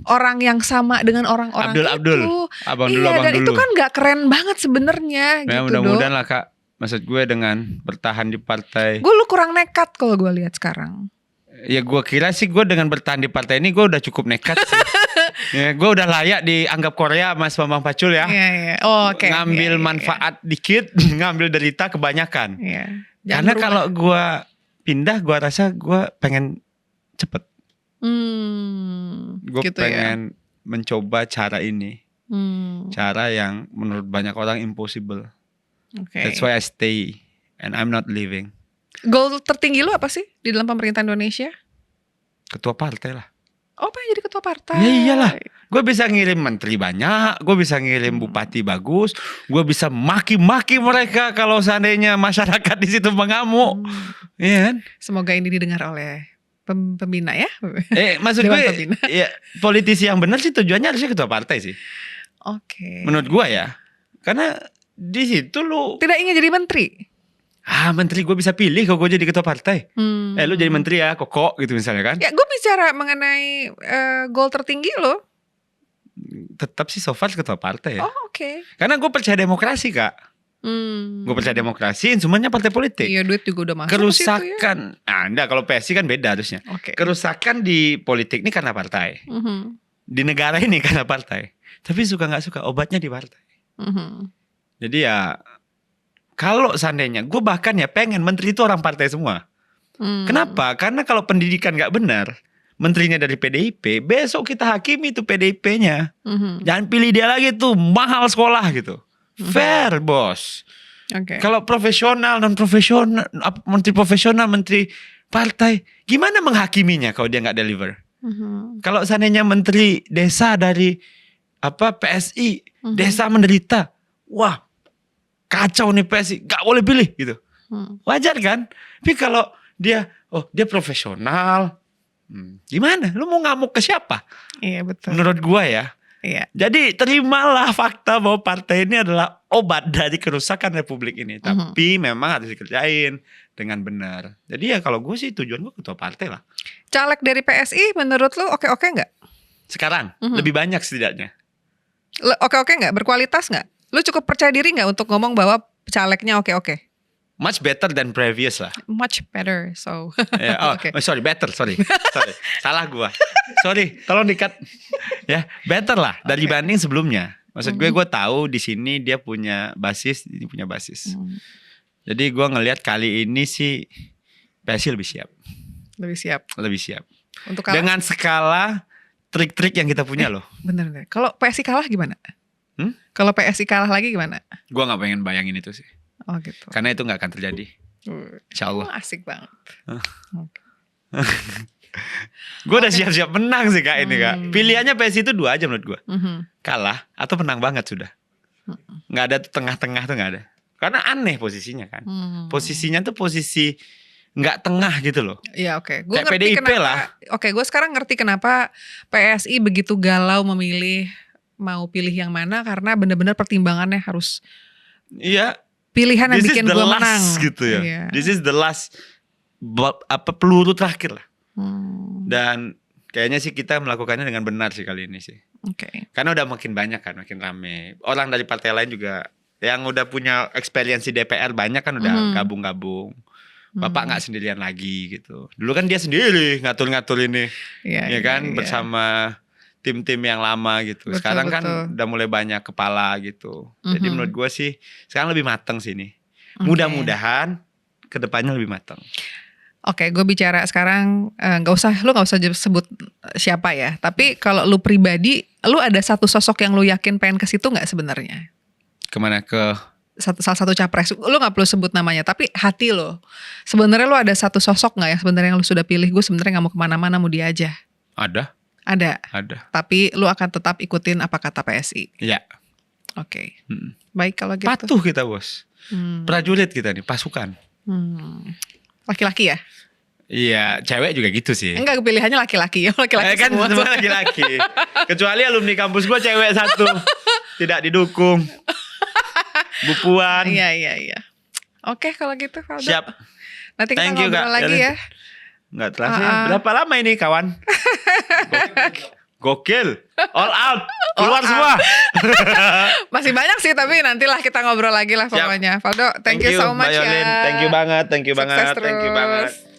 orang yang sama dengan orang-orang itu. Abang dan dulu. Itu kan nggak keren banget sebenarnya. Ya, gitu mudah-mudahan lah kak. Maksud gue dengan bertahan di partai. Lu kurang nekat kalau gue lihat sekarang. Ya gue kira sih gue dengan bertahan di partai ini gue udah cukup nekat sih. Ya, gue udah layak dianggap Korea Mas Bambang Pacul ya. Okay. Ngambil manfaat dikit, ngambil derita kebanyakan. Karena kalau gue pindah, gue rasa gue pengen cepet. Gue gitu pengen mencoba cara ini. Cara yang menurut banyak orang impossible. That's why I stay and I'm not leaving. Goal tertinggi lu apa sih di dalam pemerintahan Indonesia? Ketua partai lah. Oh, pengen jadi ketua partai? Ya iyalah. Gue bisa ngirim menteri banyak, gue bisa ngirim bupati bagus, gue bisa maki-maki mereka kalau seandainya masyarakat di situ mengamuk. Iya kan? Semoga ini didengar oleh pembina ya. Maksud gue ya, politisi yang benar sih tujuannya harusnya ketua partai sih. Oke. Menurut gue ya. Karena di situ lu tidak ingin jadi menteri. Menteri gue bisa pilih kalau gue jadi ketua partai. Lu jadi menteri ya, koko gitu misalnya kan. Ya gue bicara mengenai goal tertinggi lo. Tetap sih so far ketua partai ya. Oke. Karena gue percaya demokrasi kak. Gue percaya demokrasi, instrumennya partai politik. Iya, duit juga udah masuk. Kerusakan, enggak, kalau PSI kan beda harusnya. Kerusakan di politik ini karena partai. Di negara ini karena partai. Tapi suka nggak suka obatnya di partai. Jadi ya kalau seandainya gue bahkan ya pengen menteri itu orang partai semua. Kenapa? Karena kalau pendidikan gak benar, menterinya dari PDIP, besok kita hakimi tuh PDIP-nya. Jangan pilih dia lagi tuh, mahal sekolah gitu. Fair bos. Kalau profesional, non profesional, menteri profesional, menteri partai, gimana menghakiminya kalau dia gak deliver? Kalau seandainya menteri desa dari PSI, desa menderita, wah, kacau nih PSI, gak boleh pilih gitu. Wajar kan? Tapi kalau dia profesional, gimana? Lu mau ngamuk ke siapa? Iya betul. Menurut gua ya. Iya. Jadi terimalah fakta bahwa partai ini adalah obat dari kerusakan republik ini. Tapi memang harus dikerjain dengan benar. Jadi ya kalau gue sih tujuan gue ketua partai lah. Caleg dari PSI menurut lu oke-oke nggak? Sekarang lebih banyak setidaknya. Oke-oke nggak? Berkualitas nggak? Lu cukup percaya diri nggak untuk ngomong bahwa calegnya oke-oke? Much better than previous lah. Much better, so. Okay. Sorry, salah gua. Sorry, tolong di-cut. Ya, better lah dibanding sebelumnya. Maksud gue tahu di sini dia punya basis, ini punya basis. Jadi gua ngelihat kali ini sih PSI lebih siap. Lebih siap. Untuk kalah? Dengan skala trik-trik yang kita punya loh. Bener. Kalau PSI kalah gimana? Kalau PSI kalah lagi gimana? Gua nggak pengen bayangin itu sih. Oh gitu. Karena itu gak akan terjadi. Insya Allah. Asik banget. Gue udah siap-siap menang sih Kak ini Kak. Pilihannya PSI itu 2 aja menurut gue. Kalah atau menang banget sudah. Gak ada tengah-tengah tuh gak ada. Karena aneh posisinya kan. Posisinya tuh posisi gak tengah gitu loh. Iya oke. Gue ngerti PDIP kenapa, lah. Oke, gue sekarang ngerti kenapa PSI begitu galau memilih mau pilih yang mana. Karena benar-benar pertimbangannya harus. Iya. Pilihan yang bikin gue menang gitu ya. Yeah. This is the last peluru terakhir lah. Dan kayaknya sih kita melakukannya dengan benar sih kali ini sih. Oke. Karena udah makin banyak kan, makin rame. Orang dari partai lain juga yang udah punya experience di DPR banyak kan udah gabung-gabung. Bapak nggak sendirian lagi gitu. Dulu kan dia sendiri ngatur-ngatur ini, ya kan bersama tim-tim yang lama gitu. Sekarang kan udah mulai banyak kepala gitu. Jadi menurut gue sih sekarang lebih matang sih ini. Mudah-mudahan kedepannya lebih matang. Oke, gue bicara sekarang lu nggak usah sebut siapa ya. Tapi kalau lu pribadi, lu ada satu sosok yang lu yakin pengen ke situ nggak sebenarnya? Kemana salah satu capres? Lu nggak perlu sebut namanya, tapi hati lo. Sebenarnya lu ada satu sosok nggak yang sebenarnya yang lu sudah pilih? Gue sebenarnya nggak mau kemana-mana, mau dia aja. Ada. Tapi lu akan tetap ikutin apa kata PSI. Iya. Oke. Baik kalau gitu. Patuh kita bos. Prajurit kita nih, pasukan. Laki-laki ya? Iya, cewek juga gitu sih. Enggak, pilihannya laki-laki ya, laki-laki kan semua laki-laki. Kecuali alumni kampus gua cewek satu. Tidak didukung. Bu Puan. Iya. Oke kalau gitu Faldo. Siap. Nanti kita ngobrol lagi ya. Enggak terasa. Berapa lama ini kawan? Gokil. All out. Keluar semua. Masih banyak sih, tapi nantilah kita ngobrol lagi lah pokoknya. Faldo, thank you so much ya. Thank you banget. Sukses terus.